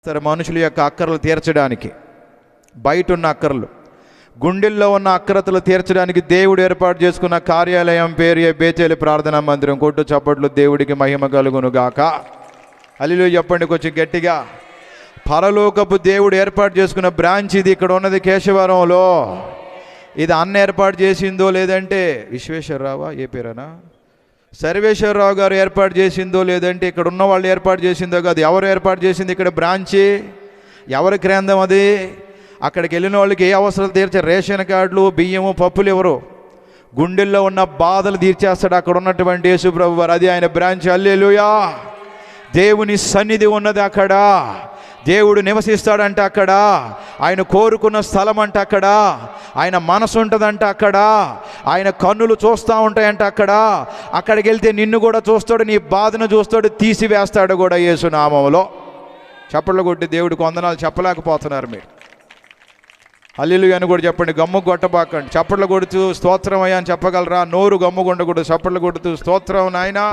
సరే, మనుషుల యొక్క అక్కర్లు తీర్చడానికి, బయట ఉన్న అక్కర్లు, గుండెల్లో ఉన్న అక్కరతలు తీర్చడానికి దేవుడు ఏర్పాటు చేసుకున్న కార్యాలయం పేరు బేతేలు ప్రార్థనా మందిరం. కొట్టు చప్పట్లు, దేవుడికి మహిమ కలుగును గాక. హల్లెలూయా చెప్పండి కొంచెం గట్టిగా. పరలోకపు దేవుడు ఏర్పాటు చేసుకున్న బ్రాంచ్ ఇది. ఇక్కడ ఉన్నది కేశవరంలో. ఇది అన్న ఏర్పాటు చేసిందో లేదంటే విశ్వేశ్వరరావా ఏ పేరేనా సర్వేశ్వరరావు గారు ఏర్పాటు చేసిందో లేదంటే ఇక్కడ ఉన్న వాళ్ళు ఏర్పాటు చేసిందో కాదు. ఎవరు ఏర్పాటు చేసింది ఇక్కడ బ్రాంచి? ఎవరి గ్రంథం అది? అక్కడికి వెళ్ళిన వాళ్ళకి ఏ అవసరాలు తీర్చే రేషన్ కార్డులు, బియ్యము, పప్పులు ఎవరు? గుండెల్లో ఉన్న బాధలు తీర్చేస్తాడు అక్కడ ఉన్నటువంటి యేసు ప్రభు వారు. అది ఆయన బ్రాంచ్. హల్లెలూయా. దేవుని సన్నిధి ఉన్నది అక్కడ. దేవుడు నివసిస్తాడంట అక్కడ. ఆయన కోరుకున్న స్థలం అంట అక్కడ. ఆయన మనసు ఉంటుందంట అక్కడ. ఆయన కన్నులు చూస్తూ ఉంటాయంట అక్కడ. అక్కడికి వెళ్తే నిన్ను కూడా చూస్తాడు, నీ బాధను చూస్తాడు, తీసివేస్తాడు కూడా యేసు నామములో. చప్పట్లు కొట్టి దేవుడికి వందనాలు చెప్పలేకపోతున్నారు మీరు. హల్లెలూయా అని కూడా చెప్పండి. గమ్ము కొట్టబాకండి. చప్పట్లు కొడుతూ స్తోత్రం అయ్యా అని చెప్పగలరా? నోరు గమ్ముగుండకూడదు. చప్పట్లు కొడుతూ స్తోత్రం నాయనా.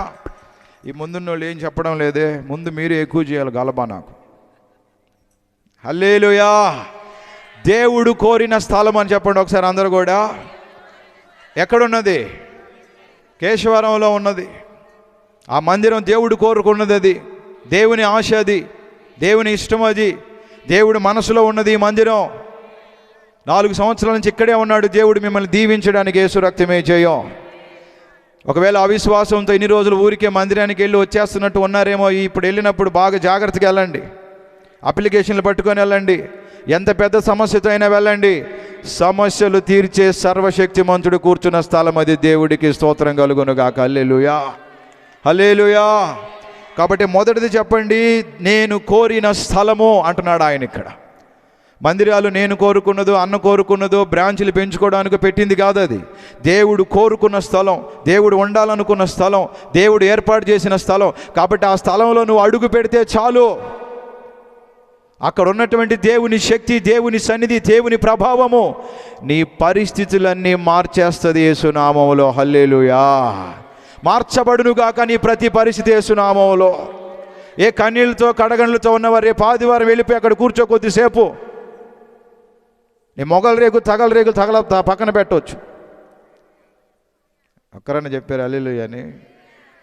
ఈ ముందున్న వాళ్ళు ఏం చెప్పడం లేదే, ముందు మీరు ఎక్కువ చేయాలి గలబా నాకు. హల్లెలూయా. దేవుడు కోరిన స్థలం అని చెప్పండి ఒకసారి అందరూ కూడా. ఎక్కడున్నది? కేశవరంలో ఉన్నది. ఆ మందిరం దేవుడు కోరుకున్నది. అది దేవుని ఆశ, అది దేవుని ఇష్టం, అది దేవుడి మనసులో ఉన్నది ఈ మందిరం. 4 సంవత్సరాల నుంచి ఇక్కడే ఉన్నాడు దేవుడు మిమ్మల్ని దీవించడానికి. యేసు రక్తమే జయం. ఒకవేళ అవిశ్వాసంతో ఇన్ని రోజులు ఊరికే మందిరానికి వెళ్ళి వచ్చేస్తున్నట్టు ఉన్నారేమో, ఇప్పుడు వెళ్ళినప్పుడు బాగా జాగ్రత్తగా వెళ్ళండి. అప్లికేషన్లు పట్టుకొని వెళ్ళండి. ఎంత పెద్ద సమస్యతో అయినా వెళ్ళండి. సమస్యలు తీర్చే సర్వశక్తిమంతుడు కూర్చున్న స్థలం అది. దేవుడికి స్తోత్రం కలుగును గాక. హల్లెలూయా, హల్లెలూయా. కాబట్టి మొదటిది చెప్పండి, నేను కోరిన స్థలము అంటున్నాడు ఆయన ఇక్కడ. మందిరాలు నేను కోరుకున్నదో, అన్న కోరుకున్నదో, బ్రాంచ్లు పెంచుకోవడానికి పెట్టింది కాదు. అది దేవుడు కోరుకున్న స్థలం, దేవుడు ఉండాలనుకున్న స్థలం, దేవుడు ఏర్పాటు చేసిన స్థలం. కాబట్టి ఆ స్థలంలో నువ్వు అడుగు పెడితే చాలు. అక్కడ ఉన్నటువంటి దేవుని శక్తి, దేవుని సన్నిధి, దేవుని ప్రభావము నీ పరిస్థితులన్నీ మార్చేస్తుంది యేసు నామములో. హల్లెలూయా. మార్చబడునుగాక నీ ప్రతి పరిస్థితి యేసు నామములో. ఏ కన్నీళ్ళతో కడగండ్లతో ఉన్నవారు రేపు ఆదివారం వెళ్ళిపోయి అక్కడ కూర్చో కొద్దిసేపు. నీ మొగల రేగు తగల పక్కన పెట్టవచ్చు. ఒక్కరన్నా చెప్పారు హల్లెలూయా అని?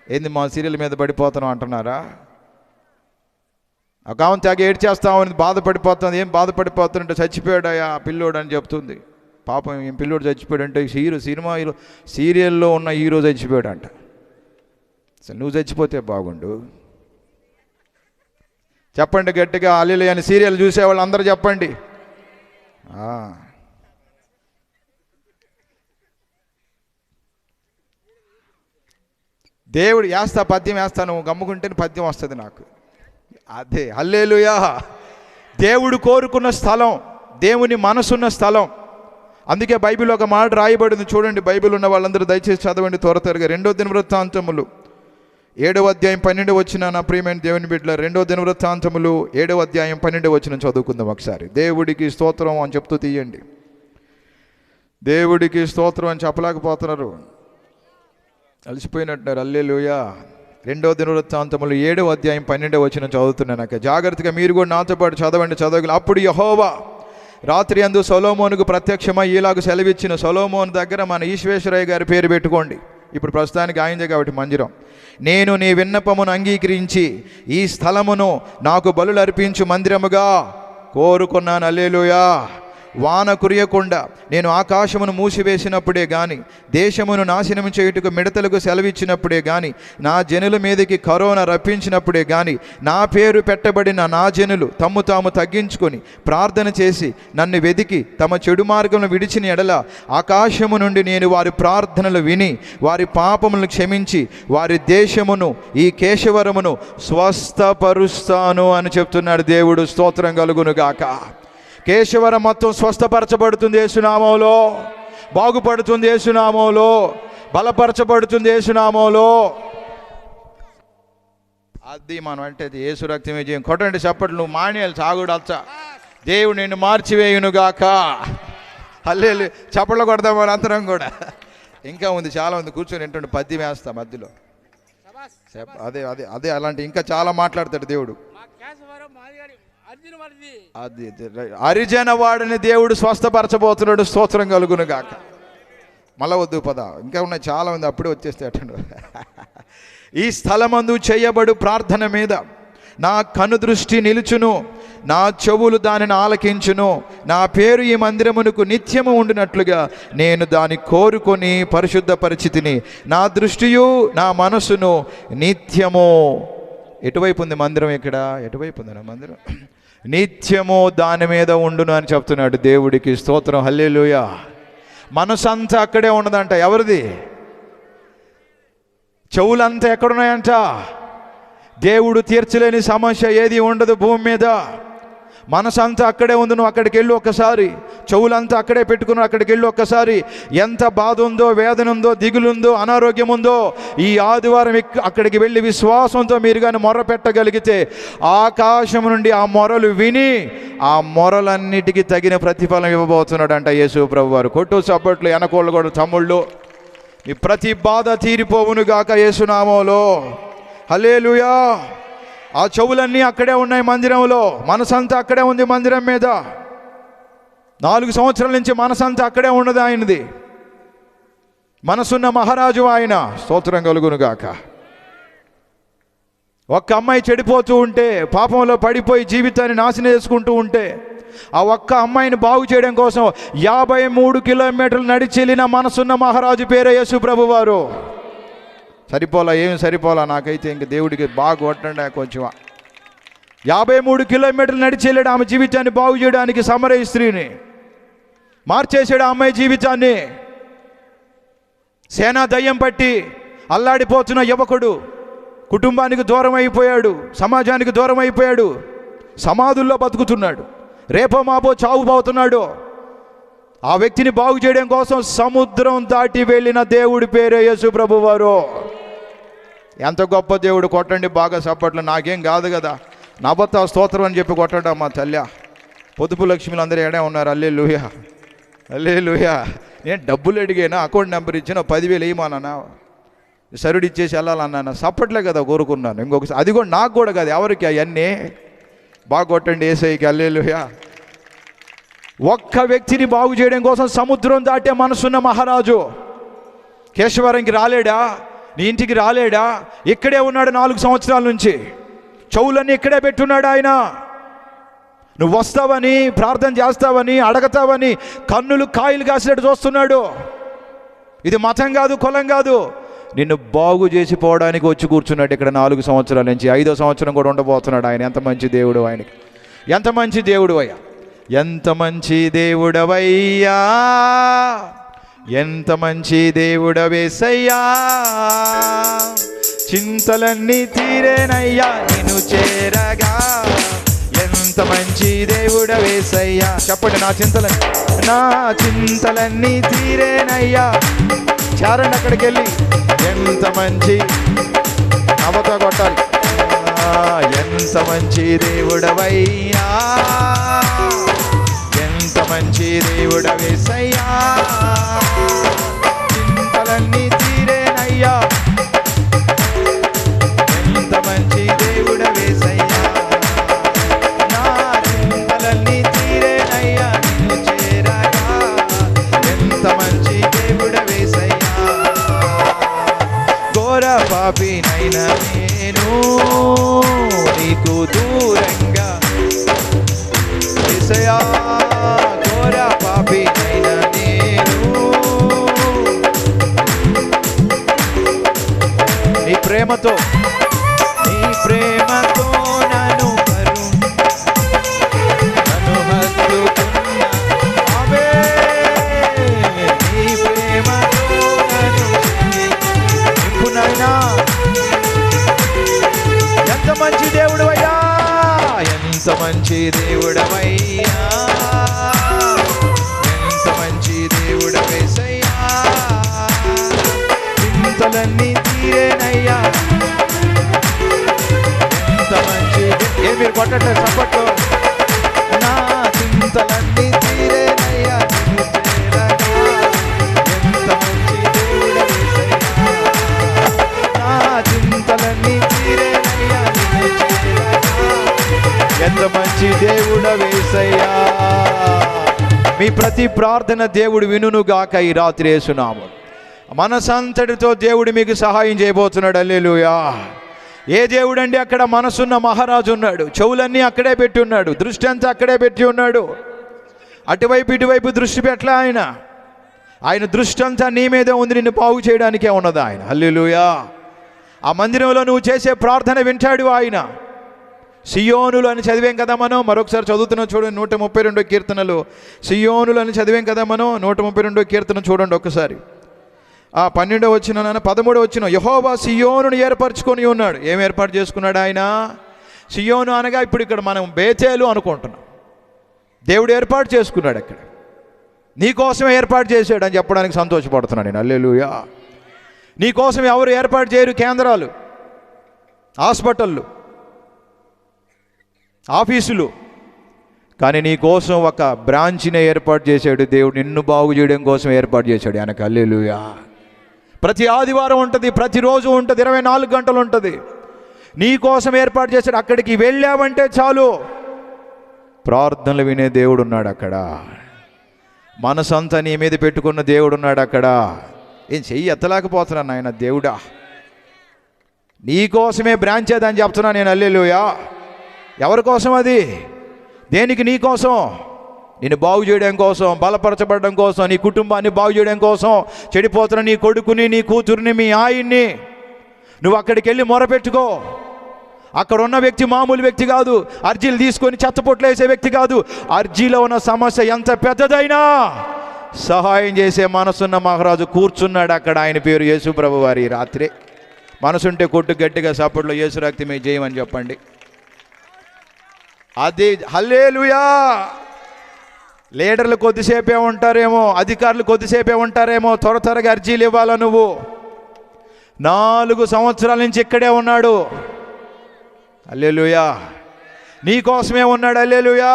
ఏంది మా సీరియల్ మీద పడిపోతున్నాం అంటున్నారా? అకావం తెగ ఏడ్చేస్తామని బాధపడిపోతుంది. ఏం బాధపడిపోతుందంటే చచ్చిపోయాడయా ఆ పిల్లోడు అని చెప్తుంది. పాపం ఏం పిల్లోడు చచ్చిపోయాడంటే సినిమాలో సీరియల్లో ఉన్న హీరో చచ్చిపోయాడంట. అసలు నువ్వు చచ్చిపోతే బాగుండు. చెప్పండి గట్టిగా హల్లెలూయా అని. సీరియల్ చూసేవాళ్ళు అందరూ చెప్పండి. దేవుడు పద్యం వేస్తాను, గమ్ముకుంటేనే పద్యం వస్తుంది నాకు. అదే హల్లెలూయా. దేవుడు కోరుకున్న స్థలం, దేవుని మనసున్న స్థలం. అందుకే బైబిల్ ఒక మాట రాయబడింది చూడండి. బైబిల్ ఉన్న వాళ్ళందరూ దయచేసి చదవండి త్వరగా. 2వ దినవృత్తాంతములు 7వ అధ్యాయం 12 వచ్చిన నా ప్రియమైన దేవుని బిడ్డల, 2వ దినవృత్తాంతములు 7వ అధ్యాయం 12 వచ్చిన చదువుకుందాం ఒకసారి. దేవుడికి స్తోత్రం అని చెప్తూ తీయండి. దేవుడికి స్తోత్రం అని చెప్పలేకపోతున్నారు, అలసిపోయినట్టున్నారు. హల్లెలూయా. 2వ దినవృత్తాంతములు 7వ అధ్యాయం 12 వచ్చిన చదువుతున్నాను. జాగ్రత్తగా మీరు కూడా నాతో పాటు చదవండి. అప్పుడు యెహోవా రాత్రి అందు సొలొమోనుకు ప్రత్యక్షమై ఇలాగ సెలవిచ్చిన. సొలొమోను దగ్గర మన ఈశ్వేశ్వరయ్య గారి పేరు పెట్టుకోండి. ఇప్పుడు ప్రస్తుతానికి ఆయనదే కాబట్టి మందిరం. నేను నీ విన్నపమును అంగీకరించి ఈ స్థలమును నాకు బలులు అర్పించు మందిరముగా కోరుకున్నాను. హల్లెలూయా. వాన కురియకుండా నేను ఆకాశమును మూసివేసినప్పుడే గాని, దేశమును నాశనం చేయుటకు మిడతలకు సెలవిచ్చినప్పుడే గాని, నా జనుల మీదకి కరోనా రప్పించినప్పుడే గాని, నా పేరు పెట్టబడిన నా జనులు తమ్ము తాము తగ్గించుకొని ప్రార్థన చేసి నన్ను వెదికి తమ చెడు మార్గమును విడిచిన ఎడల, ఆకాశము నుండి నేను వారి ప్రార్థనలు విని వారి పాపములను క్షమించి వారి దేశమును, ఈ కేశవరమును స్వస్థపరుస్తాను అని చెప్తున్నాడు దేవుడు. స్తోత్రం కలుగును గాక. కేశవరం మొత్తం స్వస్థపరచబడుతుంది యేసునామములో, బాగుపడుతుంది యేసునామములో, బలపరచబడుతుంది యేసునామములో. అది మనం అంటే యేసు రక్తమే జయం. కొట్టండి చప్పట్లు. నువ్వు మానేయాలి సాగుడల్చ. దేవుడు నిన్ను మార్చివేయునుగాక. హల్లెలూయా. చప్పట్లు కొడదాం మన అందరం కూడా. ఇంకా ఉంది, చాలా ఉంది. కూర్చొని ఏంటంటే పద్యం వేస్తా మధ్యలో. అదే అదే అదే అలాంటి ఇంకా చాలా మాట్లాడతాడు దేవుడు. అది హరిజన వాడిని దేవుడు స్వస్థపరచబోతున్నాడు. స్తోత్రం కలుగును గాక. మళ్ళా వద్దు పద, ఇంకా ఉన్నాయి చాలా ఉంది, అప్పుడే వచ్చేస్తే అటండు. ఈ స్థలమందు చేయబడు ప్రార్థన మీద నా కనుదృష్టి నిలుచును, నా చెవులు దానిని ఆలకించును. నా పేరు ఈ మందిరమునకు నిత్యము ఉండినట్లుగా నేను దాన్ని కోరుకొని పరిశుద్ధపరిచితిని. నా దృష్టియు నా మనసును నిత్యము, ఎటువైపు ఉంది మందిరం? ఇక్కడ ఎటువైపు ఉంది నా మందిరం? నిత్యము దాని మీద ఉండును అని చెప్తున్నాడు. దేవుడికి స్తోత్రం, హల్లెలూయా. మనసంతా అక్కడే ఉన్నదంట. ఎవరిది? చెవులంతా ఎక్కడున్నాయంట? దేవుడు తీర్చలేని సమస్య ఏది ఉండదు భూమి మీద. మనసంతా అక్కడే ఉంది. నువ్వు అక్కడికి వెళ్ళు ఒక్కసారి. చెవులంతా అక్కడే పెట్టుకుని అక్కడికి వెళ్ళు ఒక్కసారి. ఎంత బాధ ఉందో, వేదన ఉందో, దిగులుందో, అనారోగ్యం ఉందో, ఈ ఆదివారం అక్కడికి వెళ్ళి విశ్వాసంతో మీరు కానీ మొర్ర పెట్టగలిగితే ఆకాశం నుండి ఆ మొరలు విని ఆ మొరలన్నిటికీ తగిన ప్రతిఫలం ఇవ్వబోతున్నాడు అంట యేసు ప్రభు వారు. కొట్టు సబ్బట్లు, వెనకోళ్ళు కూడా తమ్ముళ్ళు, నీ ప్రతి బాధ తీరిపోవును గాక యేసునామంలో. హల్లెలూయా. ఆ చెవులన్నీ అక్కడే ఉన్నాయి మందిరంలో. మనసంతా అక్కడే ఉంది మందిరం మీద. 4 సంవత్సరాల నుంచి మనసంతా అక్కడే ఉన్నది ఆయనది. మనసున్న మహారాజు ఆయన. స్తోత్రం కలుగును గాక. ఒక్క అమ్మాయి చెడిపోతూ ఉంటే, పాపంలో పడిపోయి జీవితాన్ని నాశనం చేసుకుంటూ ఉంటే, ఆ ఒక్క అమ్మాయిని బాగు చేయడం కోసం 53 కిలోమీటర్లు నడిచి వెళ్ళిన మనసున్న మహారాజు పేరే యేసు ప్రభు వారు. సరిపోలా, ఏమి సరిపోలా నాకైతే. ఇంక దేవుడికి బాగా కొట్టండి కొంచెం. 53 కిలోమీటర్లు నడిచి వెళ్ళాడు ఆమె జీవితాన్ని బాగు చేయడానికి. సమరయ స్త్రీని మార్చేశాడు ఆ అమ్మాయి జీవితాన్ని. సేనా దయ్యం పట్టి అల్లాడిపోతున్న యువకుడు కుటుంబానికి దూరం అయిపోయాడు, సమాజానికి దూరం అయిపోయాడు, సమాధుల్లో బతుకుతున్నాడు, రేపో మాపో చావుపోతున్నాడు. ఆ వ్యక్తిని బాగు చేయడం కోసం సముద్రం దాటి వెళ్ళిన దేవుడి పేరే యేసు ప్రభు వారు. ఎంత గొప్ప దేవుడు. కొట్టండి బాగా సప్పట్లు. నాకేం కాదు కదా, నా భర్త స్తోత్రం అని చెప్పి కొట్టండి అమ్మా తల్లి. పొదుపు లక్ష్మిలు అందరూ ఏడే ఉన్నారు. హల్లెలూయా, హల్లెలూయా. నేను డబ్బులు అడిగాను, అకౌంట్ నెంబర్ ఇచ్చిన 10,000 వేయమన్నా, సరుడు ఇచ్చేసి వెళ్ళాలన్నాను. సప్పట్లే కదా కోరుకున్నాను. ఇంకొకసారి అది కూడా నాకు కూడా కాదు, ఎవరికి అవన్నీ. బాగా కొట్టండి యేసయ్యకి. హల్లెలూయా. ఒక్క వ్యక్తిని బాగు చేయడం కోసం సముద్రం దాటే మనసున్న మహారాజు కేశవరంకి రాలేడా? నీ ఇంటికి రాలేడా? ఇక్కడే ఉన్నాడు 4 సంవత్సరాల నుంచి. చెవులన్నీ ఇక్కడే పెట్టున్నాడు ఆయన. నువ్వు వస్తావని, ప్రార్థన చేస్తావని, అడగతావని కన్నులు కాయలు కాసినట్టు చూస్తున్నాడు. ఇది మతం కాదు, కులం కాదు. నిన్ను బాగు చేసి పోవడానికి వచ్చి కూర్చున్నాడు ఇక్కడ 4 సంవత్సరాల నుంచి. 5వ సంవత్సరం కూడా ఉండబోతున్నాడు ఆయన. ఎంత మంచి దేవుడు ఆయనకి. ఎంత మంచి దేవుడు అయ్యా. ఎంత మంచి దేవుడవయ్యా, ఎంత మంచి దేవుడవేసయ్యా. చింతలన్నీ తీరేనయ్యా నిన్ను చేరగా. ఎంత మంచి దేవుడవేసయ్యా. చెప్పండి, నా చింతలన్నీ తీరేనయ్యా. చారండి అక్కడికి వెళ్ళి. ఎంత మంచి అవతో కొట్టాలి. ఎంత మంచి దేవుడవయ్యా, ఎంత మంచి దేవుడవేసయ్యా. చింతలన్నీ తీరేనయ్యా. ఎంత మంచి దేవుడవేసయ్యా. నా చింతలన్నీ తీరేనయ్యా నిన్ను చేరగా. ఎంత మంచి దేవుడవేసయ్యా. ఘోర పాపినైనా నేను నీకు దూరంగా యేసయ్యా. ఘోర పాపినైనా నేను నీ ప్రేమతో నన్ను హత్తుకున్నా. ఆమె నీ ప్రేమతో నన్ను నింపునైనా. ఎంత మంచి దేవుడు అయ్యా, ఎంత మంచి దేవుడవయ్యా, ఎంత మంచి దేవుడవేసయ్యా. చింతలన్నీ తీరేనయ్యా. ఎంత మంచి మీరు కొట్టండి సప్పట్లో. నా చింతలన్నీ తీరేనయ్యా నిన్ను చేరగా. ఎంత మంచి దేవుడవేసయ్యా. నా చింతలన్నీ తీరేనయ్యా నిన్ను చేరగా. ఎంత మంచి దేవుడవేసయ్యా. మీ ప్రతి ప్రార్థన దేవుడు వినుగాక ఈ రాత్రి యేసునామములో. మనసంతటితో దేవుడు మీకు సహాయం చేయబోతున్నాడు. హల్లెలూయా. ఏ దేవుడు అండి? అక్కడ మనసున్న మహారాజు ఉన్నాడు. చెవులన్నీ అక్కడే పెట్టి ఉన్నాడు. దృష్టి అంతా అక్కడే పెట్టి ఉన్నాడు. అటువైపు ఇటువైపు దృష్టి పెట్టలే ఆయన. ఆయన దృష్టి అంతా నీ మీదే ఉంది. నిన్ను బాగు చేయడానికే ఉన్నది ఆయన. హల్లెలూయా. ఆ మందిరంలో నువ్వు చేసే ప్రార్థన వింటాడు ఆయన. సియోనులు అని చదివాం కదా మనం. మరొకసారి చదువుతున్నాం చూడండి, 132 కీర్తనలు. సియోనులు అని చదివాం కదా మనం. 132 కీర్తన చూడండి ఒకసారి. 12వ వచనం, 13వ వచనం. యెహోవా సియోనును ఏర్పరచుకొని ఉన్నాడు. ఏం ఏర్పాటు చేసుకున్నాడు ఆయన? సియోను అనగా ఇప్పుడు ఇక్కడ మనం బేతేలు అనుకుంటున్నాం. దేవుడు ఏర్పాటు చేసుకున్నాడు అక్కడ. నీ కోసమే ఏర్పాటు చేశాడు అని చెప్పడానికి సంతోషపడుతున్నాను నేను. హల్లెలూయా. నీ కోసం ఎవరు ఏర్పాటు చేయరు. కేంద్రాలు, హాస్పిటళ్ళు, ఆఫీసులు, కానీ నీ కోసం ఒక బ్రాంచ్ని ఏర్పాటు చేశాడు దేవుడు. నిన్ను బాగు చేయడం కోసం ఏర్పాటు చేశాడు ఆయనకు. హల్లెలూయా. ప్రతి ఆదివారం ఉంటుంది, ప్రతిరోజు ఉంటుంది, 24 గంటలు ఉంటుంది. నీ కోసం ఏర్పాటు చేశాడు. అక్కడికి వెళ్ళావంటే చాలు, ప్రార్థనలు వినే దేవుడు ఉన్నాడు అక్కడ. మనసంతా నీ మీద పెట్టుకున్న దేవుడు ఉన్నాడు అక్కడ. ఏం చెయ్యి ఎత్తలేకపోతున్నాను ఆయన. దేవుడా, నీ కోసమే బ్రాంచ్ అదని చెప్తున్నా నేను. హల్లెలూయా. ఎవరి కోసం అది? దేనికి? నీ కోసం, నిన్ను బాగు చేయడం కోసం, బలపరచబడడం కోసం, నీ కుటుంబాన్ని బాగు చేయడం కోసం. చెడిపోతున్న నీ కొడుకుని, నీ కూతురుని, మీ ఆయన్ని నువ్వు అక్కడికి వెళ్ళి మొరపెట్టుకో. అక్కడ ఉన్న వ్యక్తి మామూలు వ్యక్తి కాదు. అర్జీలు తీసుకొని చెత్తపొట్లు వేసే వ్యక్తి కాదు. అర్జీలో ఉన్న సమస్య ఎంత పెద్దదైనా సహాయం చేసే మనసున్న మహారాజు కూర్చున్నాడు అక్కడ. ఆయన పేరు యేసు ప్రభు వారి. రాత్రి మనసుంటే కొట్టు గట్టిగా సపోర్ట్లో యేసు రక్తమే చేయమని చెప్పండి. అది హల్లెలూయా. లీడర్లు కొద్దిసేపే ఉంటారేమో, అధికారులు కొద్దిసేపే ఉంటారేమో. త్వరగా అర్జీలు ఇవ్వాలా నువ్వు? 4 సంవత్సరాల నుంచి ఇక్కడే ఉన్నాడు. హల్లెలూయా. నీ కోసమే ఉన్నాడు. హల్లెలూయా.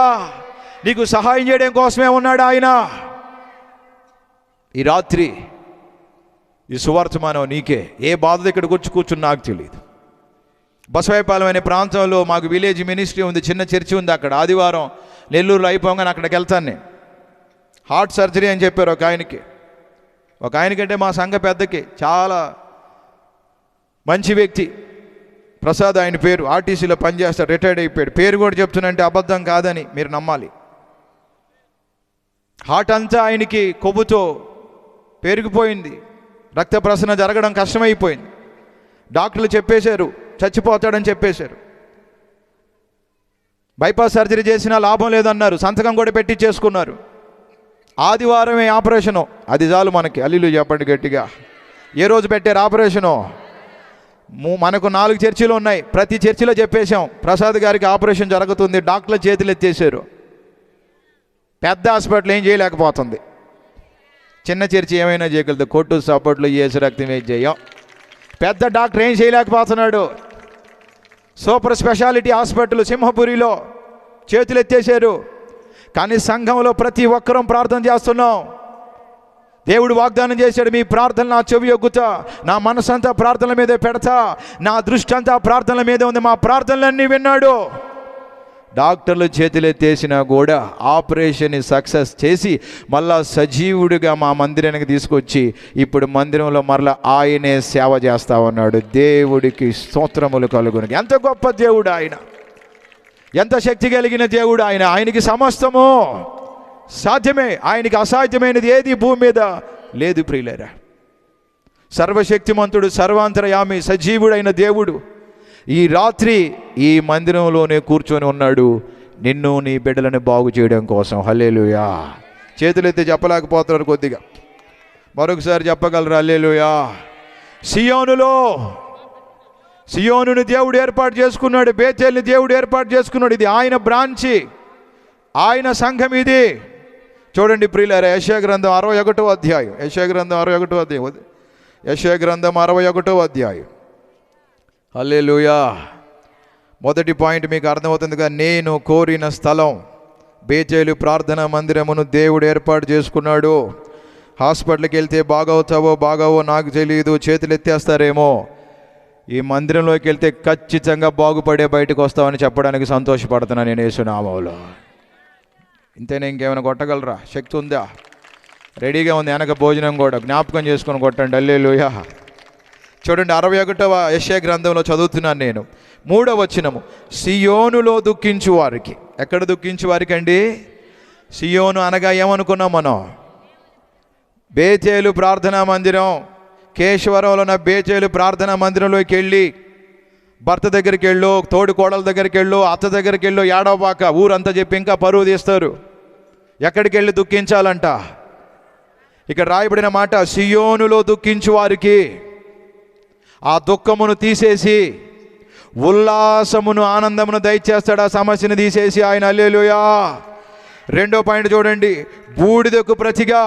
నీకు సహాయం చేయడం కోసమే ఉన్నాడు ఆయన. ఈ రాత్రి ఈ సువార్తమానం నీకే. ఏ బాధ ఇక్కడికి వచ్చి కూర్చుని నాకు తెలియదు. బసవాయిపాలెం అనే ప్రాంతంలో మాకు విలేజ్ మినిస్ట్రీ ఉంది, చిన్న చర్చి ఉంది అక్కడ. ఆదివారం నెల్లూరులో అయిపోగానే అక్కడికి వెళ్తాను నేను. హార్ట్ సర్జరీ అని చెప్పారు ఒక ఆయనకంటే మా సంఘ పెద్దకి, చాలా మంచి వ్యక్తి, ప్రసాద్ ఆయన పేరు. ఆర్టీసీలో పనిచేస్తాడు, రిటైర్డ్ అయిపోయాడు. పేరు కూడా చెప్తున్నంటే అబద్ధం కాదని మీరు నమ్మాలి. హార్ట్ అంతా ఆయనకి కొవ్వుతో పెరిగిపోయింది. రక్త ప్రసరణ జరగడం కష్టమైపోయింది. డాక్టర్లు చెప్పేశారు చచ్చిపోతాడని చెప్పేశారు. బైపాస్ సర్జరీ చేసినా లాభం లేదన్నారు. సంతకం కూడా పెట్టి చేసుకున్నారు. ఆదివారమే ఆపరేషను. అది చాలు మనకి. హల్లెలూయా చెప్పండి గట్టిగా. ఏ రోజు పెట్టారు ఆపరేషను? మనకు 4 చర్చిలు ఉన్నాయి. ప్రతి చర్చిలో చెప్పేశాం ప్రసాద్ గారికి ఆపరేషన్ జరుగుతుంది. డాక్టర్ల చేతులు ఎత్తేసారు. పెద్ద హాస్పిటల్ ఏం చేయలేకపోతుంది. చిన్న చర్చి ఏమైనా చేయగలదు. కొట్టు సపోర్ట్లు యేసు రక్తం ఏం చేయం. పెద్ద డాక్టర్ ఏం చేయలేకపోతున్నాడు. సూపర్ స్పెషాలిటీ హాస్పిటల్ సింహపురిలో చేతులు ఎత్తేసారు. కానీ సంఘంలో ప్రతి ఒక్కరం ప్రార్థన చేస్తున్నాం. దేవుడు వాగ్దానం చేశాడు, మీ ప్రార్థన నా చెవి యొగ్గుతా, నా మనసంతా ప్రార్థనల మీదే పెడతా, నా దృష్టి అంతా ప్రార్థనల మీదే ఉంది. మా ప్రార్థనలన్నీ విన్నాడు. డాక్టర్లు చేతులెత్తేసినా కూడా ఆపరేషన్ని సక్సెస్ చేసి మళ్ళా సజీవుడిగా మా మందిరానికి తీసుకొచ్చి ఇప్పుడు మందిరంలో మరలా ఆయనే సేవ చేస్తా ఉన్నాడు. దేవుడికి స్తోత్రములు కలుగును. ఎంత గొప్ప దేవుడు ఆయన, ఎంత శక్తి కలిగిన దేవుడు ఆయన. ఆయనకి సమస్తము సాధ్యమే. ఆయనకి అసాధ్యమైనది ఏది భూమి మీద లేదు ప్రియులారా. సర్వశక్తిమంతుడు, సర్వాంతరయామి, సజీవుడైన దేవుడు ఈ రాత్రి ఈ మందిరంలోనే కూర్చొని ఉన్నాడు నిన్ను నీ బిడ్డలను బాగు చేయడం కోసం. హల్లెలూయా. చేతులెత్తి చెప్పలేకపోతున్నారు కొద్దిగా. మరొకసారి చెప్పగలరు హల్లెలూయా. సియోనుని దేవుడు ఏర్పాటు చేసుకున్నాడు. బేతేల్ని దేవుడు ఏర్పాటు చేసుకున్నాడు. ఇది ఆయన బ్రాంచి, ఆయన సంఘం ఇది. చూడండి ప్రియులారా, యెషయా గ్రంథం 61వ అధ్యాయం. యెషయా గ్రంథం 61వ అధ్యాయం. యెషయా గ్రంథం 61వ అధ్యాయం. హల్లెలూయా. మొదటి పాయింట్ మీకు అర్థమవుతుందిగా. నేను కోరిన స్థలం బేతేలు ప్రార్థనా మందిరమును దేవుడు ఏర్పాటు చేసుకున్నాడు. హాస్పిటల్కి వెళ్తే బాగవుతావో బాగవో నాకు తెలియదు, చేతులు ఎత్తేస్తారేమో. ఈ మందిరంలోకి వెళ్తే ఖచ్చితంగా బాగుపడే బయటకు వస్తామని చెప్పడానికి సంతోషపడుతున్నాను నేను యేసు నామములో. ఇంతేనా? ఇంకేమైనా కొట్టగలరా? శక్తి ఉందా? రెడీగా ఉంది. వెనక భోజనం కూడా జ్ఞాపకం చేసుకొని కొట్టండి. హల్లెలూయా. చూడండి, 61వ యెషయా గ్రంథంలో చదువుతున్నాను నేను. 3వ వచనము, సియోనులో దుఃఖించు వారికి. ఎక్కడ దుఃఖించు వారికి అండి? సియోను అనగా ఏమనుకున్నాం మనం? బేతేలు ప్రార్థనా మందిరం. కేశవరంలో ఉన్న బేతేలు ప్రార్థనా మందిరంలోకి వెళ్ళి భర్త దగ్గరికి వెళ్ళు, తోడు కోడల దగ్గరికి వెళ్ళు, అత్త దగ్గరికి వెళ్ళు, ఏడవబాక, ఊరంతా చెప్పి ఇంకా పరువు తీస్తారు. ఎక్కడికి వెళ్ళి దుఃఖించాలంట? ఇక్కడ రాయబడిన మాట, సియోనులో దుఃఖించు వారికి ఆ దుఃఖమును తీసేసి ఉల్లాసమును ఆనందమును దయచేస్తాడు. ఆ సమస్యను తీసేసి ఆయన. హల్లెలూయా. 2వ పాయింట్ చూడండి, బూడిదకు ప్రతిగా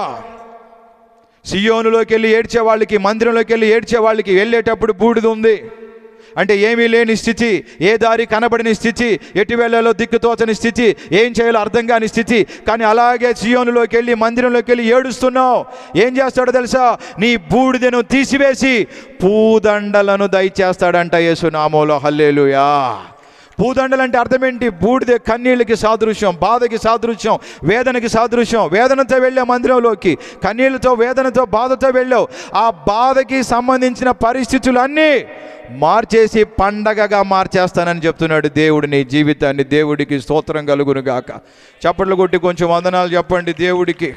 సియోనులోకి వెళ్ళి ఏడ్చే వాళ్ళకి, మందిరంలోకి వెళ్ళి ఏడ్చే వాళ్ళకి వెళ్ళేటప్పుడు బూడిద ఉంది అంటే ఏమీ లేని స్థితి, ఏ దారి కనబడిన స్థితి, ఎటు వెళ్ళాలో దిక్కుతోచని స్థితి, ఏం చేయాలో అర్థం కాని స్థితి. కానీ అలాగే సియోనులోకి వెళ్ళి మందిరంలోకి వెళ్ళి ఏడుస్తున్నావు. ఏం చేస్తాడో తెలుసా? నీ బూడిదను తీసివేసి పూదండలను దయచేస్తాడంట యేసు నామములో. హల్లెలూయా. పూదండలు అంటే అర్థం ఏంటి? బూడిద కన్నీళ్ళకి సాదృశ్యం, బాధకి సాదృశ్యం, వేదనకి సాదృశ్యం. వేదనతో వెళ్ళావు మందిరంలోకి, కన్నీళ్ళతో, వేదనతో, బాధతో వెళ్ళావు. ఆ బాధకి సంబంధించిన పరిస్థితులన్నీ మార్చేసి పండగగా మార్చేస్తానని చెప్తున్నాడు దేవుడు నీ జీవితాన్ని. దేవుడికి స్తోత్రం కలుగును గాక. చప్పట్లు కొట్టి కొంచెం వందనాలు చెప్పండి దేవుడికి.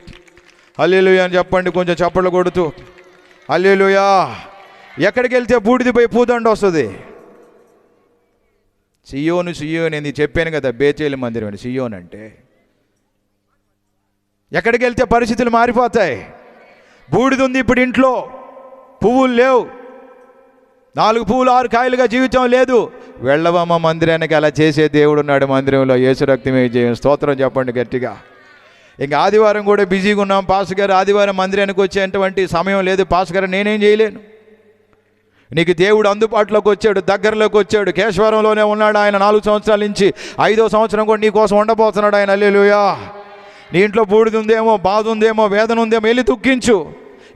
హల్లెలూయా అని చెప్పండి కొంచెం చప్పట్లు కొడుతూ. హల్లెలూయా. ఎక్కడికి వెళ్తే బూడిద పోయి పూదండ వస్తుంది? సియోను. సియోను నేను చెప్పాను కదా, బేతేలు మందిరం అని. సియోన్ అంటే ఎక్కడికి వెళ్తే పరిస్థితులు మారిపోతాయి. బూడిద ఉంది ఇప్పుడు ఇంట్లో, పువ్వులు లేవు, 4 పువ్వులు 6 కాయలుగా జీవితం లేదు. వెళ్ళవమ్మ మందిరానికి. అలా చేసే దేవుడు ఉన్నాడు మందిరంలో. యేసు రక్తమే జయం. స్తోత్రం చెప్పండి గట్టిగా. ఇంకా ఆదివారం కూడా బిజీగా ఉన్నాం. పాస్టర్ గారు ఆదివారం మందిరానికి వచ్చేటువంటి సమయం లేదు. పాస్టర్ గారు నేనేం చేయలేను. నీకు దేవుడు అందుబాటులోకి వచ్చాడు, దగ్గరలోకి వచ్చాడు. కేశవరంలోనే ఉన్నాడు ఆయన 4 సంవత్సరాల నుంచి. 5వ సంవత్సరం కూడా నీ కోసం ఉండబోతున్నాడు ఆయన. హల్లెలూయా. నీ ఇంట్లో బూడిద ఉందేమో, బాధ ఉందేమో, వేదన ఉందేమో, వెళ్ళి దుఃఖించు,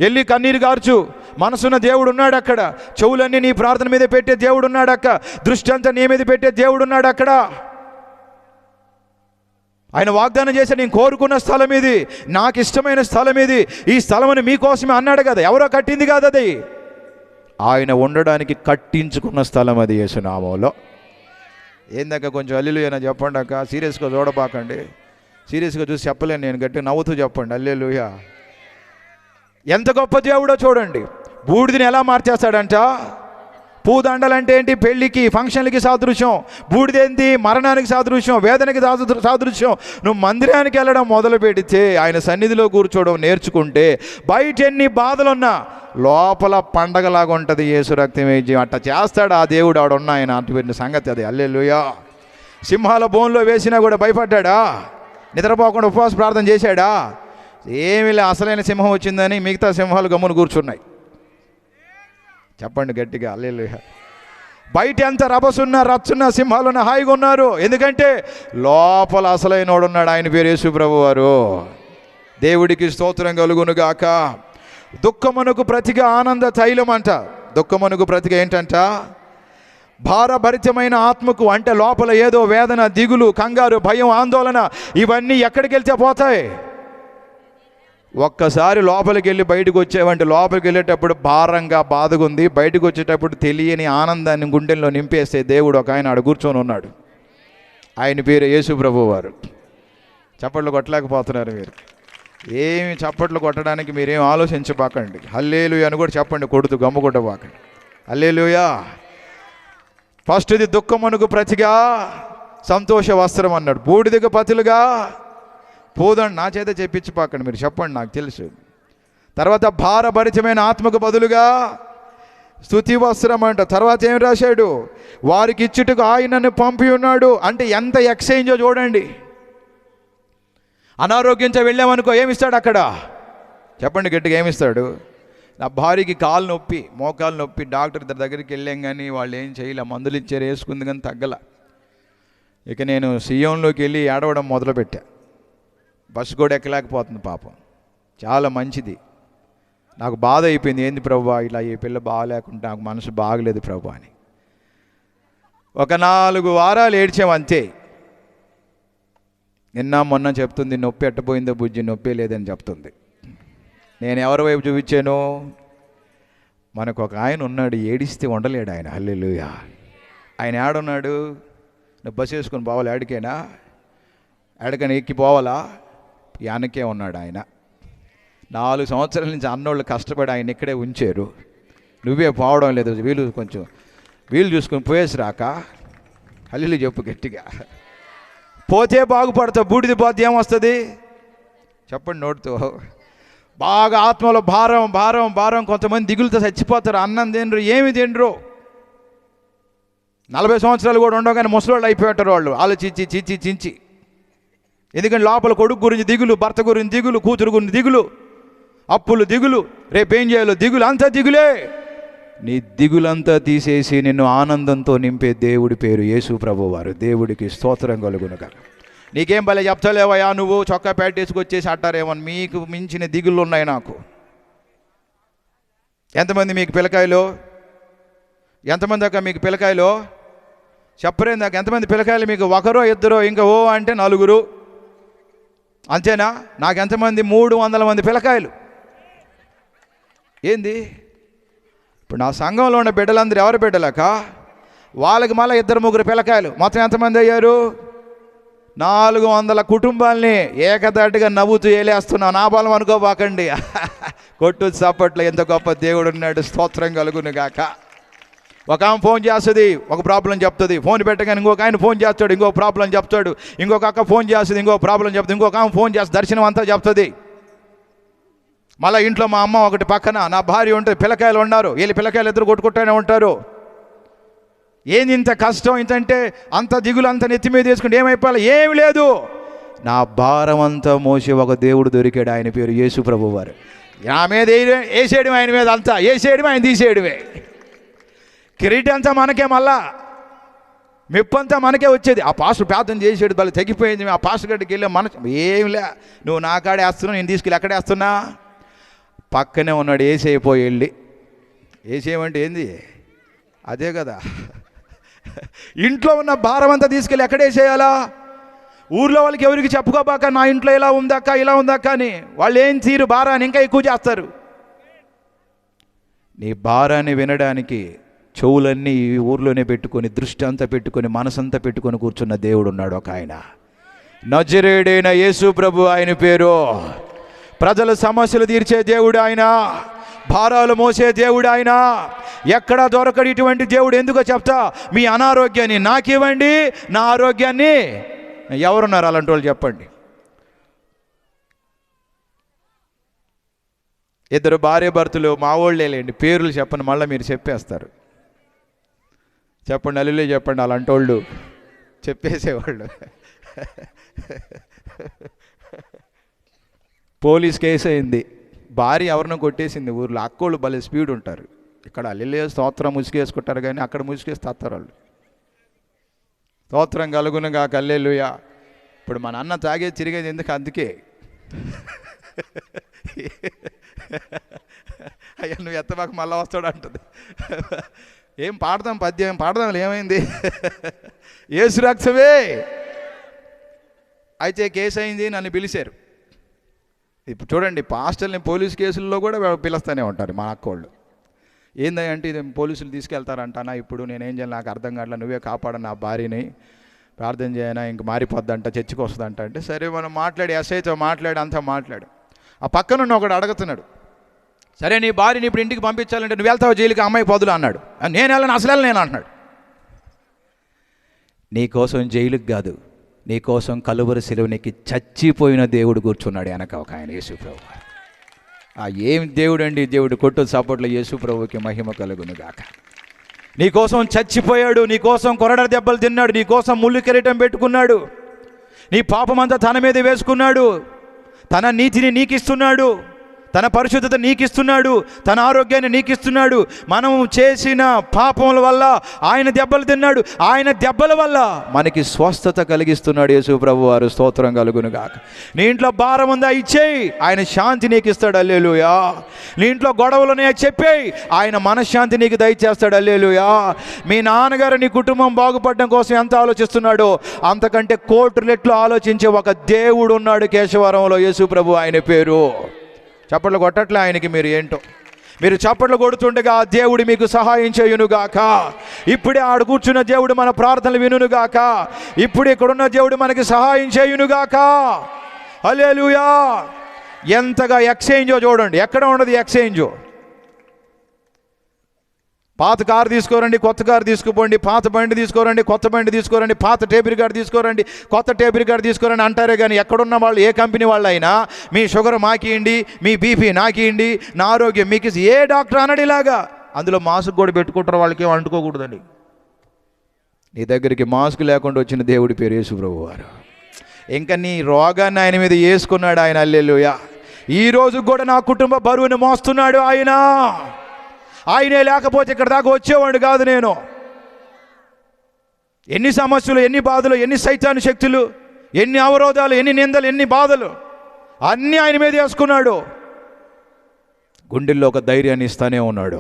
వెళ్ళి కన్నీరు గార్చు. మనసున్న దేవుడు ఉన్నాడు అక్కడ. చెవులన్నీ నీ ప్రార్థన మీద పెట్టే దేవుడు ఉన్నాడు అక్కడ. దృష్టి అంతా నీ మీద పెట్టే దేవుడు ఉన్నాడు అక్కడ. ఆయన వాగ్దానం చేసి, నేను కోరుకున్న స్థలం ఇది, నాకు ఇష్టమైన స్థలం ఇది, ఈ స్థలముని మీకోసమే అన్నాడు కదా. ఎవరో కట్టింది కాదు అది, ఆయన ఉండడానికి కట్టించుకున్న స్థలం అది యేసు నామములో. ఏందాక కొంచెం హల్లెలూయా చెప్పండి అక్క. సీరియస్గా చూడబాకండి. సీరియస్గా చూసి చెప్పలేను నేను, గట్టిగా నవ్వుతూ చెప్పండి హల్లెలూయా. ఎంత గొప్ప దేవుడో చూడండి. బూడిదని ఎలా మార్చేస్తాడంట? పూదండలంటే ఏంటి? పెళ్ళికి, ఫంక్షన్లకి సాదృశ్యం. బూడిదేంటి? మరణానికి సాదృశ్యం, వేదనకి సాదృశ్యం. నువ్వు మందిరానికి వెళ్ళడం మొదలు పెడితే, ఆయన సన్నిధిలో కూర్చోవడం నేర్చుకుంటే, బయట ఎన్ని బాధలున్నా లోపల పండగలాగా ఉంటుంది. యేసు రక్తమే జయం. అట్లా చేస్తాడు ఆ దేవుడు. ఆడున్న ఆయన అటువంటి సంగతి అది. హల్లెలూయా. సింహాల బోన్లో వేసినా కూడా భయపడ్డా? నిద్రపోకుండా ఉపవాస ప్రార్థన చేశాడా? ఏమీ లే. అసలైన సింహం వచ్చిందని మిగతా సింహాలు గమ్మున కూర్చున్నాయి. చెప్పండి గట్టిగా హల్లెలూయా. బయట ఎంత రభసున్నా, రచ్చున్నా, సింహాలున్నా హాయిగా ఉన్నారు. ఎందుకంటే లోపల అసలైనోడు ఉన్నాడు. ఆయన పేరు యేసు ప్రభువారు. దేవుడికి స్తోత్రం కలుగును గాక. దుఃఖమునకు ప్రతిగా ఆనంద తైలం అంట. దుఃఖమునకు ప్రతిగా ఏంటంట? భారభరితమైన ఆత్మకు. అంటే లోపల ఏదో వేదన, దిగులు, కంగారు, భయం, ఆందోళన, ఇవన్నీ ఎక్కడికి వెళ్తే పోతాయి? ఒక్కసారి లోపలికి వెళ్ళి బయటకు వచ్చేవంటే, లోపలికి వెళ్ళేటప్పుడు భారంగా, బాధగా ఉంది, బయటకు వచ్చేటప్పుడు తెలియని ఆనందాన్ని గుండెల్లో నింపేస్తే దేవుడు ఒక ఆయన ఆడ కూర్చొని ఉన్నాడు. ఆయన పేరు యేసు ప్రభువారు. చప్పట్లు కొట్టలేకపోతున్నారు మీరు. ఏమి చప్పట్లు కొట్టడానికి మీరేం ఆలోచించబాకండి. హల్లెలూయా అని కూడా చెప్పండి కొడుతూ, గమ్ము కొట్టబాకండి. హల్లెలూయా. ఫస్ట్ ఇది దుఃఖమునకు ప్రతిగా సంతోష వస్త్రం అన్నాడు. బూడిదకు పతులుగా పూదండి. నా చేత చెప్పించిపోకండి, మీరు చెప్పండి, నాకు తెలుసు. తర్వాత భారభరితమైన ఆత్మకు బదులుగా స్తుతి వస్త్రం అంట. తర్వాత ఏం రాశాడు? వారికి ఇచ్చుటకు ఆయనను పంపి ఉన్నాడు. అంటే ఎంత ఎక్స్చేంజో చూడండి. అనారోగ్యంతో వెళ్ళామనుకో, ఏమిస్తాడు అక్కడ? చెప్పండి గట్టిగా, ఏమిస్తాడు? నా భార్యకి కాలు నొప్పి, మోకాలు నొప్పి, డాక్టర్ దగ్గరికి వెళ్ళాం కానీ వాళ్ళు ఏం చేయలే, మందులు ఇచ్చారు, వేసుకుంది కానీ తగ్గల. ఇక నేను సియోన్లోకి వెళ్ళి ఏడవడం మొదలుపెట్టా. బస్సు కూడా ఎక్కలేకపోతుంది పాపం. చాలా మంచిది. నాకు బాధ అయిపోయింది. ఏంది ప్రభువా ఇలా, ఈ పిల్ల బాగలేకుంటే నాకు మనసు బాగలేదు ప్రభు అని. ఒక 4 వారాలు ఏడ్చాం అంతే. నిన్న మొన్న చెప్తుంది నొప్పి ఎట్టపోయిందో బుజ్జి, నొప్పి లేదని చెప్తుంది. నేను ఎవరి వైపు చూపించాను? మనకు ఒక ఆయన ఉన్నాడు, ఏడిస్తే ఉండలేడు ఆయన. హల్లెలూయా. ఆయన ఏడున్నాడు? నువ్వు బస్సు వేసుకొని పోవాలి, ఏడికైనా ఏడకైనా ఎక్కి పోవాలా? వెనకే ఉన్నాడు ఆయన. 4 సంవత్సరాల నుంచి అన్నోళ్ళు కష్టపడి ఆయన ఇక్కడే ఉంచారు. నువ్వే పోవడం లేదు. వీలు చూసుకొని పోయేసి రాక. హల్లెలూయా చెప్పు గట్టిగా. పోతే బాగుపడతావు, బూడిది పోతే ఏమొస్తుంది చెప్పండి నోటితో. బాగా ఆత్మలో భారం భారం భారం. కొంతమంది దిగులుతో చచ్చిపోతారు. అన్నం తినరు, ఏమి తినరు. 40 సంవత్సరాలు కూడా ఉండగానే ముసలోళ్ళు అయిపోయారు వాళ్ళు, ఆలోచించి చించి. ఎందుకంటే లోపల కొడుకు గురించి దిగులు, భర్త గురించి దిగులు, కూతురు గురించి దిగులు, అప్పులు దిగులు, రేపేం చేయాలో దిగులు, అంతా దిగులే. నీ దిగులంతా తీసేసి నిన్ను ఆనందంతో నింపే దేవుడి పేరు యేసు ప్రభువారు. దేవుడికి స్తోత్రం కలుగునుగాక. నీకేం భలే చెప్తలేవయ్యా నువ్వు, చొక్కా ప్యాట్ వేసుకొచ్చేసి అంటారేమో. మీకు మించిన దిగుళ్ళు ఉన్నాయి నాకు. ఎంతమంది మీకు పిల్లకాయలు? ఎంతమంది అక్క మీకు పిల్లకాయలు? చెప్పరేంది నాకు. ఎంతమంది పిల్లకాయలు మీకు? 1 2 ఇంకా ఓ అంటే 4. అంతేనా? నాకు ఎంతమంది? 300 మంది పిల్లకాయలు. ఏంది ఇప్పుడు నా సంఘంలో ఉన్న బిడ్డలందరూ ఎవరు బిడ్డలక? వాళ్ళకి మళ్ళీ 2 3 పిల్లకాయలు. మొత్తం ఎంతమంది అయ్యారు? 400 కుటుంబాలని ఏకదాటిగా నవ్వుతూ ఏలేస్తున్నావు. నా బలం అనుకోబాకండి. కొట్టు చప్పట్లో ఎంత గొప్ప దేవుడు ఉన్నాడు. స్తోత్రం కలుగును గాక. ఒక ఆమె ఫోన్ చేస్తుంది, ఒక ప్రాబ్లం చెప్తుంది. ఫోన్ పెట్టగానే ఇంకొక ఆయన ఫోన్ చేస్తాడు, ఇంకో ప్రాబ్లం చెప్తాడు. ఇంకొక అక్క ఫోన్ చేస్తుంది, ఇంకో ప్రాబ్లం చెప్తుంది. ఇంకొక ఆమె ఫోన్ చేస్తుంది, దర్శనం అంతా చెప్తుంది. మళ్ళీ ఇంట్లో మా అమ్మ ఒకటి పక్కన, నా భార్య ఉంటుంది, పిల్లకాయలు ఉన్నారు. వీళ్ళు పిల్లకాయలు 2 కొట్టుకుంటూనే ఉంటారు. ఏంది ఇంత కష్టం? ఇంతంటే అంత దిగులు అంత నెత్తి మీద వేసుకుంటే ఏమైపోవాలి? ఏమి లేదు. నా భారం అంతా మోసి ఒక దేవుడు దొరికాడు. ఆయన పేరు యేసు ప్రభువారు. నా మీద వేసేయడం, ఆయన మీద అంతా వేసేయడం, ఆయన తీసేయడమే. కిరీటం అంతా మనకే, మళ్ళా మెప్పంతా మనకే వచ్చేది. ఆ పాస్టర్ ప్రార్థన చేసేడు, వాళ్ళు తగ్గిపోయింది. ఆ పాస్టర్ గడ్డికి వెళ్ళి ఏమిలే, నువ్వు నా కాడే వేస్తున్నావు, నేను తీసుకెళ్ళి ఎక్కడే వేస్తున్నా. పక్కనే ఉన్నాడు ఏసేయిపోయి వెళ్ళి. ఏసేయమంటే ఏంది? అదే కదా. ఇంట్లో ఉన్న భారం అంతా తీసుకెళ్ళి ఎక్కడేసేయాలా? ఊర్లో వాళ్ళకి ఎవరికి చెప్పుకోబాక, నా ఇంట్లో ఇలా ఉందక్క ఇలా ఉందక్క అని. వాళ్ళు ఏం తీరు భారాన్ని ఇంకా ఎక్కువ చేస్తారు. నీ భారాన్ని వినడానికి చెవులన్నీ ఈ ఊర్లోనే పెట్టుకొని, దృష్టి అంతా పెట్టుకొని, మనసంతా పెట్టుకొని కూర్చున్న దేవుడు ఉన్నాడు ఒక ఆయన. నజరేయుడైన యేసు ప్రభు ఆయన పేరు. ప్రజల సమస్యలు తీర్చే దేవుడు ఆయన, భారాలు మోసే దేవుడు ఆయన. ఎక్కడా దొరకడు ఇటువంటి దేవుడు. ఎందుకో చెప్తా, మీ అనారోగ్యాన్ని నాకు ఇవ్వండి, నా ఆరోగ్యాన్ని. ఎవరున్నారు అలాంటి వాళ్ళు చెప్పండి? 2 భార్యాభర్తలు మా వాళ్ళేలేండి, పేర్లు చెప్పండి, మళ్ళీ మీరు చెప్పేస్తారు. చెప్పండి, అల్లులే చెప్పండి. అలాంటి వాళ్ళు చెప్పేసేవాళ్ళు. పోలీస్ కేసు అయింది. భార్య ఎవరినో కొట్టేసింది ఊర్లో. అక్కోళ్ళు భలే స్పీడ్ ఉంటారు. ఇక్కడ అల్లిలే స్తోత్రం ముసుగేసుకుంటారు, కానీ అక్కడ ముసుగేసి తత్తారు వాళ్ళు. స్తోత్రం కలుగునుగా. హల్లెలూయా. ఇప్పుడు మన అన్న తాగేది తిరిగేది ఎందుకు? అందుకే. అయ్యా నువ్వు ఎత్తబాక మళ్ళా వస్తాడు అంటుంది. ఏం పాడదాం, పద్యం పాడదాం, ఏమైంది? యేసు రక్తమే. అయితే కేసు అయింది, నన్ను పిలిచారు. ఇప్పుడు చూడండి, పాస్టర్ని పోలీస్ కేసుల్లో కూడా పిలుస్తూనే ఉంటారు మా అక్కోళ్ళు. ఏందంటే ఇది పోలీసులు తీసుకెళ్తారంటానా, ఇప్పుడు నేనేం చేయాలి నాకు అర్థం కావట్లే, నువ్వే కాపాడను నా భార్యని, ప్రార్థన చేయనా, ఇంక మారిపోద్దంట, చర్చికి వస్తుందంట. అంటే సరే మనం మాట్లాడి, ఎస్ఐతో మాట్లాడి అంతా మాట్లాడు. ఆ పక్కనున్న ఒకడు అడుగుతున్నాడు, సరే నీ భార్యని ఇప్పుడు ఇంటికి పంపించాలంటే నువ్వు వెళ్తావు జైలుకి, అమ్మాయి పొదులు అన్నాడు. నేను వెళ్ళను, అసలు నేను అంటున్నాడు. నీకోసం జైలుకి కాదు, నీకోసం కలువరి శిలువనికి చచ్చిపోయిన దేవుడు కూర్చున్నాడు వెనక ఒక ఆయన, యేసు ప్రభు. ఏం దేవుడు అండి దేవుడు. కొట్టు సపోర్ట్లో యేసు ప్రభుకి మహిమ కలుగును గాక. నీకోసం చచ్చిపోయాడు, నీకోసం కొరడ దెబ్బలు తిన్నాడు, నీకోసం ముళ్ళు కిరీటం పెట్టుకున్నాడు, నీ పాపమంతా తన మీద వేసుకున్నాడు, తన నీతిని నీకు ఇస్తున్నాడు, తన పరిశుద్ధత నీకిస్తున్నాడు, తన ఆరోగ్యాన్ని నీకిస్తున్నాడు. మనం చేసిన పాపముల వల్ల ఆయన దెబ్బలు తిన్నాడు, ఆయన దెబ్బల వల్ల మనకి స్వస్థత కలిగిస్తున్నాడు యేసు ప్రభు వారు. స్తోత్రం కలుగును గాక. నీ ఇంట్లో భారం ఉందా, ఇచ్చేయి, ఆయన శాంతి నీకు ఇస్తాడు. హల్లెలూయా. నీ ఇంట్లో గొడవలు ఉన్నాయా, చెప్పేయి, ఆయన మనశ్శాంతి నీకు దయచేస్తాడు. హల్లెలూయా. మీ నాన్నగారు నీ కుటుంబం బాగుపడడం కోసం ఎంత ఆలోచిస్తున్నాడో అంతకంటే కోటి రెట్లు ఆలోచించే ఒక దేవుడు ఉన్నాడు కేశవరంలో. యేసు ప్రభు ఆయన పేరు. చప్పట్లు కొట్టట్లే ఆయనకి మీరు ఏంటో. మీరు చప్పట్లు కొడుతుండగా దేవుడు మీకు సహాయం చేయునుగాక. ఇప్పుడే ఆడు కూర్చున్న దేవుడు మన ప్రార్థనలు వినుగాక. ఇప్పుడు ఇక్కడున్న దేవుడు మనకి సహాయం చేయునుగాక. హల్లెలూయా. ఎంతగా ఎక్స్చేంజో చూడండి. ఎక్కడ ఉండదు ఎక్స్చేంజో. పాత కారు తీసుకోరండి, కొత్త కారు తీసుకుపోండి. పాత బండి తీసుకోరండి, కొత్త బండి తీసుకోరండి. పాత టేబుల్ కార్డు తీసుకోరండి, కొత్త టేబుల్ కార్డు తీసుకోరండి అంటారే కానీ ఎక్కడున్న వాళ్ళు, ఏ కంపెనీ వాళ్ళు అయినా మీ షుగర్ మాకియండి, మీ బీపీ నాకియండి, నా ఆరోగ్యం మీకు, ఏ డాక్టర్ అనడు ఇలాగా. అందులో మాస్క్ కూడా పెట్టుకుంటారు, వాళ్ళకి ఏం అంటుకోకూడదండి. నీ దగ్గరికి మాస్క్ లేకుండా వచ్చిన దేవుడి పేరు యేసు ప్రభు వారు. ఇంకా నీ రోగాన్ని ఆయన మీద వేసుకున్నాడు ఆయన. హల్లెలూయా. ఈ రోజు కూడా నా కుటుంబ బరువుని మోస్తున్నాడు ఆయన. ఆయనే లేకపోతే ఇక్కడ దాకా వచ్చేవాడు కాదు నేను. ఎన్ని సమస్యలు, ఎన్ని బాధలు, ఎన్ని సైతాను శక్తులు, ఎన్ని అవరోధాలు, ఎన్ని నిందలు, ఎన్ని బాధలు అన్నీ ఆయన మీద వేసుకున్నాడు. గుండెల్లో ఒక ధైర్యాన్ని ఇస్తానే ఉన్నాడు,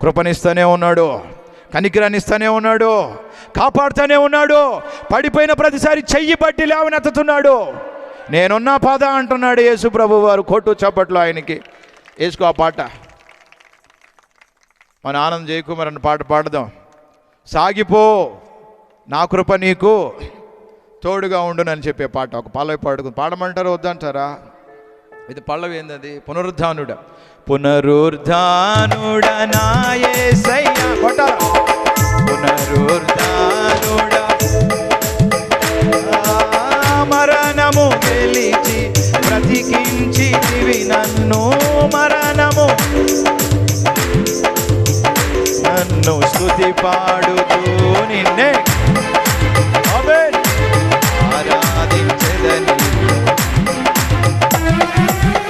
కృపనిస్తానే ఉన్నాడు, కనికరాన్ని ఇస్తానే ఉన్నాడు, కాపాడుతూనే ఉన్నాడు. పడిపోయిన ప్రతిసారి చెయ్యి పట్టి లేవనెత్తుతున్నాడు. నేనున్నా పద అంటున్నాడు యేసు ప్రభు వారు. కొట్టు చప్పట్లు ఆయనకి. వేసుకో ఆ పాట. మన ఆనంద్ జయకుమార్ అన్న పాట పాడదాం. సాగిపో నా కృప నీకు తోడుగా ఉండునని చెప్పే పాట. ఒక పల్లవి పాడమంటారా వద్దంటారా? ఇది పల్లవి ఏంది? పునరుద్ధానుడా. పునరుద్ధానుడా నా యేసయ్యా. కొట్టాలా? పునరుద్ధానుడా మరణము గెలిచి బ్రతికించితివి నన్ను. మరణము నన్ను స్తుతి పాడుతూ నిన్నే ఆరాధించెదను.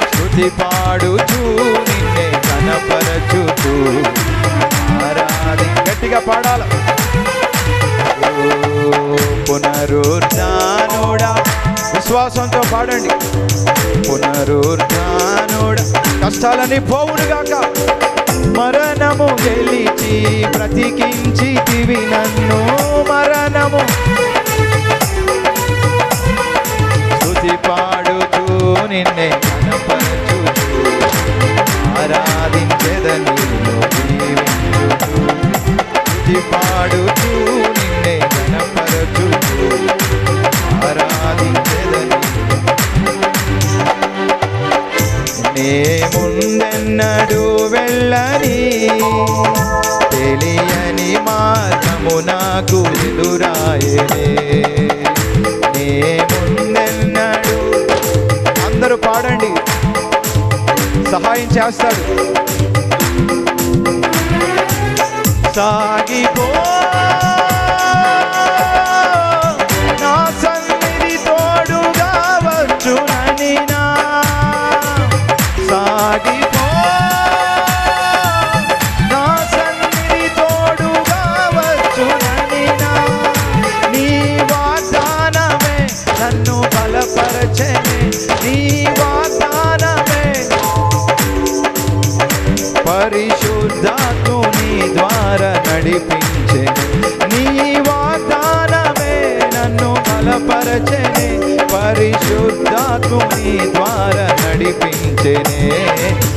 స్తుతి పాడుతూ నిన్నే కనపరచుతూ గట్టిగా పాడాల. పునరుద్ధానుడా. విశ్వాసంతో పాడండి. పునరుద్ధానుడా. కష్టాలని పోవునుగాక. మరణము గెలిచి బ్రతికించితివి నన్ను. మరణము స్తుతి పాడుతూ నిన్నే కనపరచుతూ ఆరాధించెదను. స్తుతి పాడుతూ నిన్నే కనపరచుతూ ఆరాధించెదను. నే ముందెన్నడు వెళ్ళని తెలియని మార్గము నాకు ఎదురాయనే. నే ముందెన్నడు. అందరూ పాడండి, సహాయం చేస్తాడు. సాగిపో నా సన్నిధి తోడుగా వచ్చునని. సాగిపో నా సన్నిధి తోడుగా వచ్చునని. నీ వాగ్దానమే నన్ను బలపరచెనే. నీ వాగ్దానమే పరిశుద్ధాత్ముని ద్వారా నడిపించెను. నీ వాగ్దానమే నన్ను బలపరచెనే. పరిశుద్ధాత్ముని ద్వారా నడిపించెనే.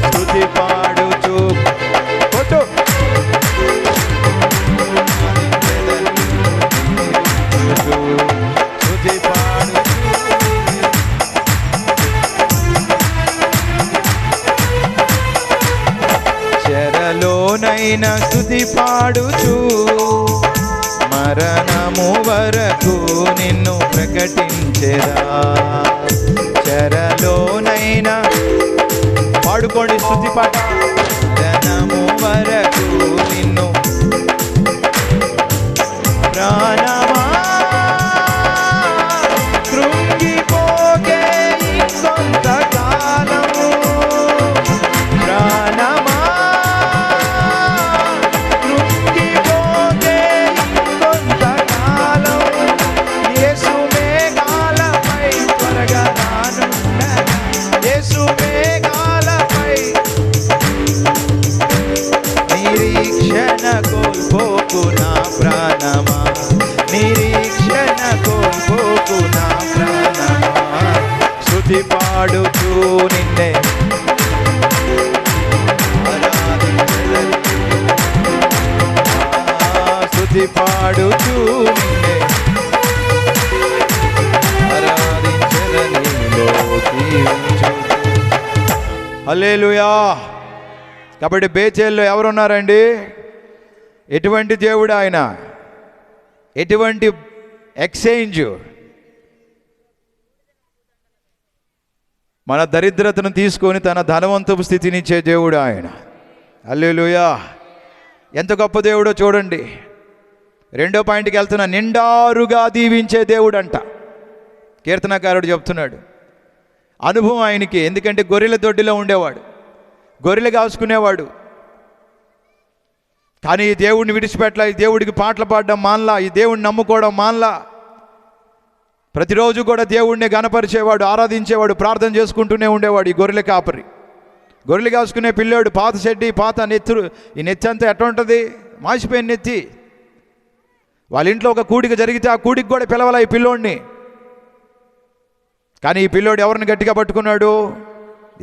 స్తుతి పాడుచు కొట్టు. స్తుతి పాడు. చెరలోనైనా స్తుతి పాడుచు మరణము వరకు నిన్ను ప్రకటించెదా. చెరలోనైనా పాడుకోండి స్తుతి పాట. మరణము వరకు నిన్ను. ప్రాణమా కృంగిపోకే ఇంకొంతకాలము. స్తుతి పాడుతూ నిన్నే ఆరాధించెదను, స్తుతి పాడుతూ నిన్నే ఆరాధించెదను, హల్లెలూయా. కాబట్టి బేతేల్లో ఎవరున్నారండి? ఎటువంటి దేవుడు ఆయన? ఎటువంటి ఎక్స్చేంజ్? మన దరిద్రతను తీసుకొని తన ధనవంతపు స్థితినిచ్చే దేవుడు ఆయన. హల్లెలూయా. ఎంత గొప్ప దేవుడో చూడండి. రెండో పాయింట్కి వెళ్తున్నా. నిండారుగా దీవించే దేవుడు అంట. కీర్తనకారుడు చెప్తున్నాడు. అనుభవం ఆయనకి. ఎందుకంటే గొర్రెల దొడ్డిలో ఉండేవాడు, గొర్రెలు కాసుకునేవాడు. కానీ ఈ దేవుడిని విడిచిపెట్టలా, ఈ దేవుడికి పాటలు పాడడం మానలా, ఈ దేవుడిని నమ్ముకోవడం మానలా. ప్రతిరోజు కూడా దేవుడిని గణపరిచేవాడు, ఆరాధించేవాడు, ప్రార్థన చేసుకుంటూనే ఉండేవాడు. ఈ గొర్రెల కాపరి, గొర్రెలు కాసుకునే పిల్లోడు. పాత షెడ్డి, పాత నెత్తురు. ఈ నెత్తి అంతా ఎట్లా ఉంటుంది? మాసిపోయిన నెత్తి. వాళ్ళ ఇంట్లో ఒక కూడిక జరిగితే ఆ కూడికి కూడా పిలవాల ఈ పిల్లోడిని. కానీ ఈ పిల్లోడు ఎవరిని గట్టిగా పట్టుకున్నాడు?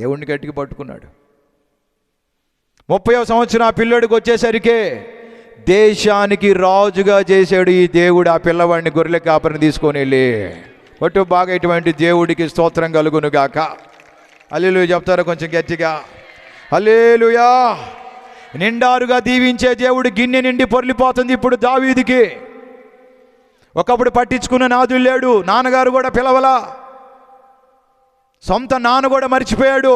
దేవుణ్ణి గట్టిగా పట్టుకున్నాడు. 30వ సంవత్సరం ఆ పిల్లోడికి వచ్చేసరికి దేశానికి రాజుగా చేశాడు ఈ దేవుడు ఆ పిల్లవాడిని, గొర్రెల కాపరిని తీసుకొని వెళ్ళి. కొట్టు బాగా, ఇటువంటి దేవుడికి స్తోత్రం కలుగును గాక. హల్లెలూయా చెప్తారా కొంచెం గట్టిగా? హల్లెలూయా. నిండారుగా దీవించే దేవుడు గిన్నె నిండి పొర్లిపోతుంది ఇప్పుడు దావీదుకి. ఒకప్పుడు పట్టించుకున్న నాదుడు లేడు, నాన్నగారు కూడా పిలవలా, సొంత నాన్న కూడా మర్చిపోయాడు.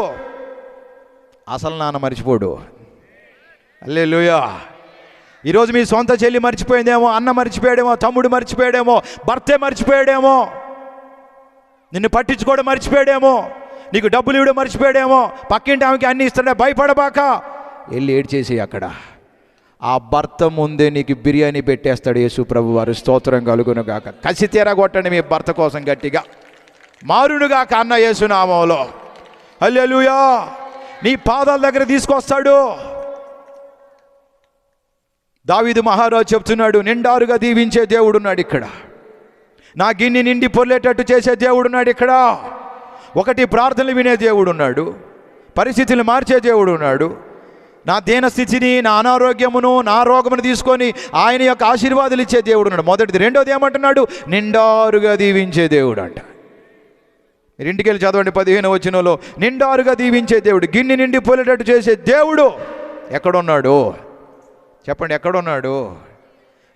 అసలు నాన్న మర్చిపోడు. హల్లెలూయా. ఈరోజు మీ సొంత చెల్లి మర్చిపోయిందేమో, అన్న మర్చిపోయాడేమో, తమ్ముడు మర్చిపోయాడేమో, భర్తే మర్చిపోయాడేమో, నిన్ను పట్టించుకోవడం మర్చిపోయాడేమో, నీకు డబ్బులు ఇవ్వడం మర్చిపోయాడేమో, పక్కింటి ఆమెకి అన్నీ ఇస్తాడే, భయపడబాక, వెళ్ళి ఏడ్చేసి అక్కడ ఆ భర్త ముందే నీకు బిర్యానీ పెట్టేస్తాడు యేసు ప్రభు వారు. స్తోత్రం కలుగును గాక. కసి తీరా కొట్టండి మీ భర్త కోసం గట్టిగా. మారునుగాక అన్న యేసు నామములో. హల్లెలూయా. నీ పాదాల దగ్గర తీసుకొస్తాడు. దావీదు మహారాజు చెప్తున్నాడు, నిండారుగా దీవించే దేవుడున్నాడు ఇక్కడ, నా గిన్నె నిండి పొర్లేటట్టు చేసే దేవుడున్నాడు ఇక్కడ. ఒకటి, ప్రార్థనలు వినే దేవుడున్నాడు, పరిస్థితులు మార్చే దేవుడు ఉన్నాడు. నా దీనస్థితిని, నా అనారోగ్యమును, నా రోగమును తీసుకొని ఆయన యొక్క ఆశీర్వాదాలు ఇచ్చే దేవుడు ఉన్నాడు. మొదటిది. రెండోది ఏమంటున్నాడు? నిండారుగా దీవించే దేవుడు అంట. మీరు ఇంటికి వెళ్ళి చదవండి 15వ వచనంలో. నిండారుగా దీవించే దేవుడు, గిన్నె నిండి పొర్లేటట్టు చేసే దేవుడు ఎక్కడున్నాడు? చెప్పండి, ఎక్కడున్నాడు?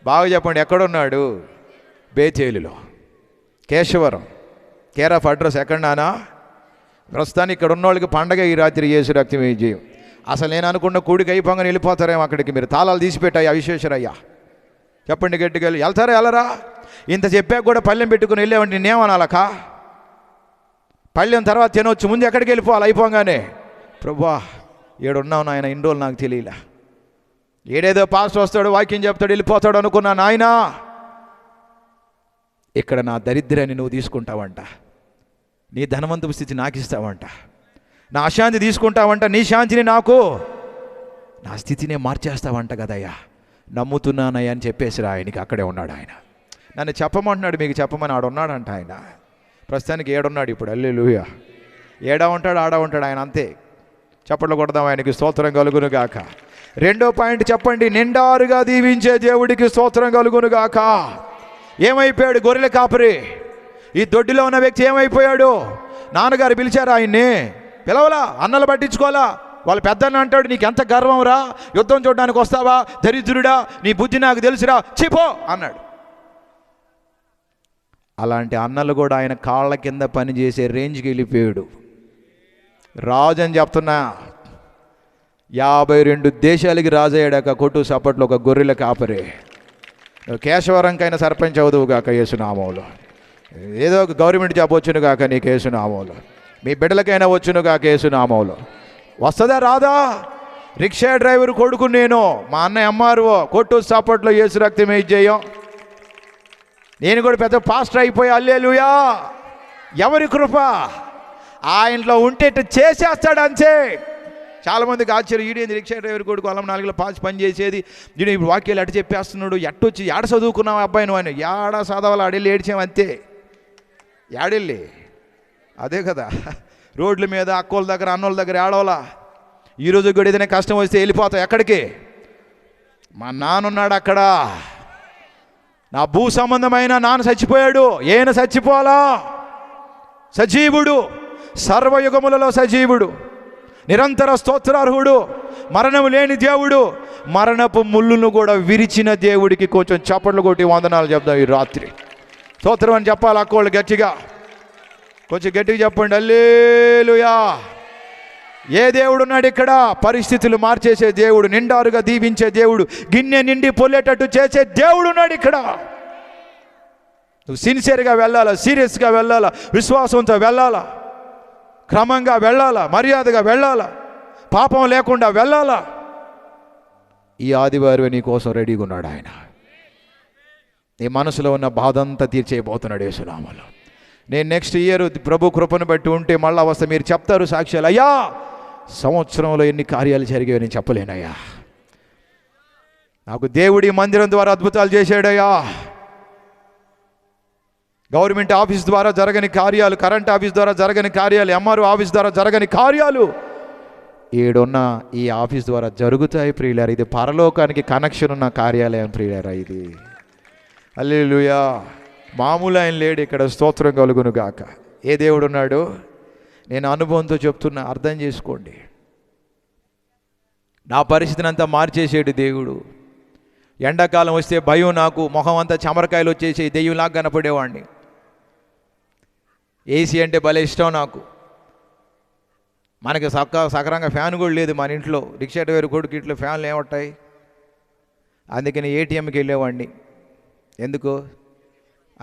బాగా చెప్పండి, ఎక్కడున్నాడు? బేతేలులో, కేశవరం. కేర్ ఆఫ్ అడ్రస్ ఎక్కడ నానా? ప్రస్తుతానికి ఇక్కడ ఉన్న వాళ్ళకి పండగ ఈ రాత్రి యేసు రక్తం విజయం. అసలు నేను అనుకున్న కూడికి అయిపోగానే వెళ్ళిపోతారేమో అక్కడికి. మీరు తాళాలు తీసిపెట్టాయి అవిశేషరయ్యా. చెప్పండి గట్టిగా, వెళ్తారా వెళ్ళరా? ఇంత చెప్పాక కూడా పళ్ళెం పెట్టుకుని వెళ్ళామంటే నేనేమనాలకా? పళ్ళెం తర్వాత తినవచ్చు, ముందు ఎక్కడికి వెళ్ళిపోవాలి అయిపోగానే? ప్రభువా ఏడున్నావు నాయన, ఇన్ని రోజులు నాకు తెలియలే. ఏడేదో పాస్టర్ వస్తాడు, వాక్యం చెప్తాడు, వెళ్ళిపోతాడు అనుకున్నా. నాయనా, ఇక్కడ నా దరిద్రాన్ని నువ్వు తీసుకుంటావంట, నీ ధనవంతపు స్థితి నాకు ఇస్తావంట, నా అశాంతి తీసుకుంటావంట, నీ శాంతిని నాకు, నా స్థితినే మార్చేస్తావంట కదయ్యా. నమ్ముతున్నానయ్యా అని చెప్పేసి ఆయనకి అక్కడే ఉన్నాడు ఆయన. నన్ను చెప్పమంటున్నాడు, మీకు చెప్పమని ఆడున్నాడంట ఆయన. ప్రస్తుతానికి ఏడున్నాడు ఇప్పుడు. హల్లెలూయా. ఏడా ఉంటాడు, ఆడా ఉంటాడు ఆయన, అంతే. చప్పట్లు కొడదాం ఆయనకి. స్తోత్రం కలుగును గాక. రెండో పాయింట్ చెప్పండి, నిండారుగా దీవించే దేవుడికి స్తోత్రం కలుగును గాక. ఏమైపోయాడు గొర్రెల కాపరి? ఈ దొడ్డిలో ఉన్న వ్యక్తి ఏమైపోయాడు? నాన్నగారు పిలిచారా ఆయన్ని? పిలవలా, అన్నలు పట్టించుకోవాలా. వాళ్ళ పెద్దన్న అంటాడు, నీకు ఎంత గర్వం రా, యుద్ధం చూడడానికి వస్తావా, దరిద్రుడా, నీ బుద్ధి నాకు తెలుసురా, చిపో అన్నాడు. అలాంటి అన్నలు కూడా ఆయన కాళ్ళ కింద పనిచేసే రేంజ్కి వెళ్ళిపోయాడు. రాజు అని చెప్తున్నా, 52 దేశాలకి రాజయ్యాడాక కొట్టు సప్పట్లో ఒక గొర్రెల కాపరి. కేశవరంకైనా సర్పంచ్ అవుదువు గాక యేసునామంలో. ఏదో ఒక గవర్నమెంట్ జాబ్ వచ్చును గాక నీకు యేసునామంలో. మీ బిడ్డలకైనా వచ్చును గాక యేసునామంలో. వస్తుందా రాదా? రిక్షా డ్రైవర్ కొడుకు నేను, మా అన్నయ్య అమ్మారువో, కొట్టు సప్పట్లో యేసు రక్తమే జయం. నేను కూడా పెద్ద పాస్టర్ అయిపోయా. హల్లెలూయా. ఎవరి కృప? ఆయనలో ఉంటే చేసేస్తాడు అంతే. చాలామందికి ఆశ్చర్యం, ఈడేంది రిక్షా డ్రైవర్ కొడుకు అల్లం 4 పాస్ పని చేసేది, ఈడు ఇప్పుడు వాక్యాలు ఎట చెప్పేస్తున్నాడు, ఎట్టొచ్చి ఏడ చదువుకున్నావు అబ్బాయి నువ్వు అని. ఏడా చదవాలి, ఆడెళ్ళి ఏడ్చాం అంతే. ఏడెళ్ళి అదే కదా, రోడ్ల మీద అక్కోళ్ళ దగ్గర అన్నోళ్ళ దగ్గర ఏడవలా. ఈరోజు కూడా ఏదైనా కష్టం వస్తే వెళ్ళిపోతాం ఎక్కడికి? మా నాన్నున్నాడు అక్కడ. నా భూ సంబంధమైన నాన్న చచ్చిపోయాడు, ఈయన చచ్చిపోలా. సజీవుడు, సర్వయుగములలో సజీవుడు, నిరంతర స్తోత్రార్హుడు, మరణము లేని దేవుడు, మరణపు ముళ్ళును కూడా విరిచిన దేవుడికి కొంచెం చప్పట్లు కొట్టి వందనాలు చెప్దాం ఈ రాత్రి. స్తోత్రం అని చెప్పాలి అక్కోళ్ళు గట్టిగా, కొంచెం గట్టిగా చెప్పండి హల్లెలూయా. ఏ దేవుడు ఉన్నాడు ఇక్కడ? పరిస్థితులు మార్చేసే దేవుడు, నిండారుగా దీవించే దేవుడు, గిన్నె నిండి పొల్లేటట్టు చేసే దేవుడు ఉన్నాడు ఇక్కడ. నువ్వు సిన్సియర్గా వెళ్ళాలా, సీరియస్గా వెళ్ళాలా, విశ్వాసంతో వెళ్ళాలా, క్రమంగా వెళ్ళాలా, మర్యాదగా వెళ్ళాలా, పాపం లేకుండా వెళ్ళాలా. ఈ ఆదివారం నీ కోసం రెడీగా ఉన్నాడు ఆయన. నీ మనసులో ఉన్న బాధ అంతా తీర్చేయబోతున్నాడు యేసునామములో. నేను నెక్స్ట్ ఇయర్ ప్రభు కృపను బట్టి ఉంటే మళ్ళా వస్తే మీరు చెప్తారు సాక్ష్యాలు, అయ్యా సంవత్సరంలో ఎన్ని కార్యాలు జరిగాయో నేను చెప్పలేనయ్యా, నాకు దేవుడి మందిరం ద్వారా అద్భుతాలు చేశాడయ్యా. గవర్నమెంట్ ఆఫీస్ ద్వారా జరగని కార్యాలు, కరెంట్ ఆఫీస్ ద్వారా జరగని కార్యాలు, ఎంఆర్ఓ ఆఫీస్ ద్వారా జరగని కార్యాలు ఈడున్న ఈ ఆఫీస్ ద్వారా జరుగుతాయి ప్రియులారా. ఇది పరలోకానికి కనెక్షన్ ఉన్న కార్యాలయం ప్రియులారా ఇది. హల్లెలూయా. మామూలు ఆయన లేడు ఇక్కడ, స్తోత్రం కలుగును గాక. ఏ దేవుడు ఉన్నాడు? నేను అనుభవంతో చెప్తున్నా, అర్థం చేసుకోండి. నా పరిస్థితిని అంతా మార్చేసాడు దేవుడు. ఎండాకాలం వస్తే భయం, నాకు మొహం అంతా చెమరకాయలు వచ్చేసి దెయ్యంలాగా కనపడేవాడిని. ఏసీ అంటే భలే ఇష్టం నాకు. మనకి సకరంగా ఫ్యాన్ కూడా లేదు మన ఇంట్లో. రిక్షా డ్రైవర్ కొడుకు ఇంట్లో ఫ్యాన్లు ఏముంటాయి? అందుకని ఏటీఎంకి వెళ్ళేవాడిని. ఎందుకు?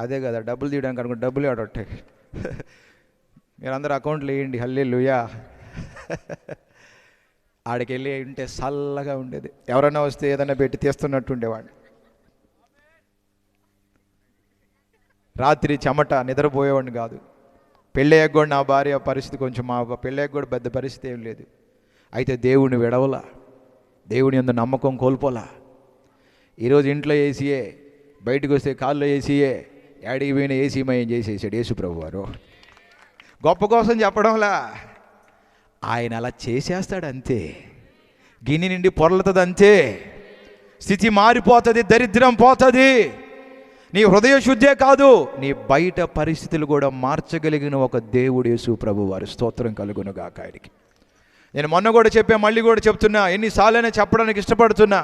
అదే కదా, డబ్బులు తీయడానికి అనుకుంటే డబ్బులు ఏడొట్టాయి. మీరందరూ అకౌంట్లు వేయండి. హల్లెలూయా. ఆడికి వెళ్ళి ఉంటే చల్లగా ఉండేది. ఎవరైనా వస్తే ఏదైనా పెట్టి తీస్తున్నట్టు ఉండేవాడిని. రాత్రి చెమట, నిద్రపోయేవాడిని కాదు. పెళ్ళయ్యాక కూడా నా భార్య పరిస్థితి కొంచెం, మా పెళ్ళయ్యాక కూడా పెద్ద పరిస్థితి ఏం లేదు. అయితే దేవుడిని విడవలా, దేవుని యందు నమ్మకం కోల్పోలా. ఈరోజు ఇంట్లో ఏసీయే, బయటకు వస్తే కాల్లో ఏసీయే, యాడికి పోయిన ఏసీ మయం చేసేసాడు యేసు ప్రభు వారు. గొప్ప కోసం చెప్పడంలా, ఆయన అలా చేసేస్తాడు అంతే. గిన్నె నిండి పొరలుతుంది అంతే. స్థితి మారిపోతుంది, దరిద్రం పోతుంది. నీ హృదయ శుద్ధే కాదు, నీ బయట పరిస్థితులు కూడా మార్చగలిగిన ఒక దేవుడు యేసు ప్రభు వారు. స్తోత్రం కలుగును గాక ఆయనకి. నేను మొన్న కూడా చెప్పా, మళ్ళీ కూడా చెప్తున్నా, ఎన్నిసార్లైనా చెప్పడానికి ఇష్టపడుతున్నా.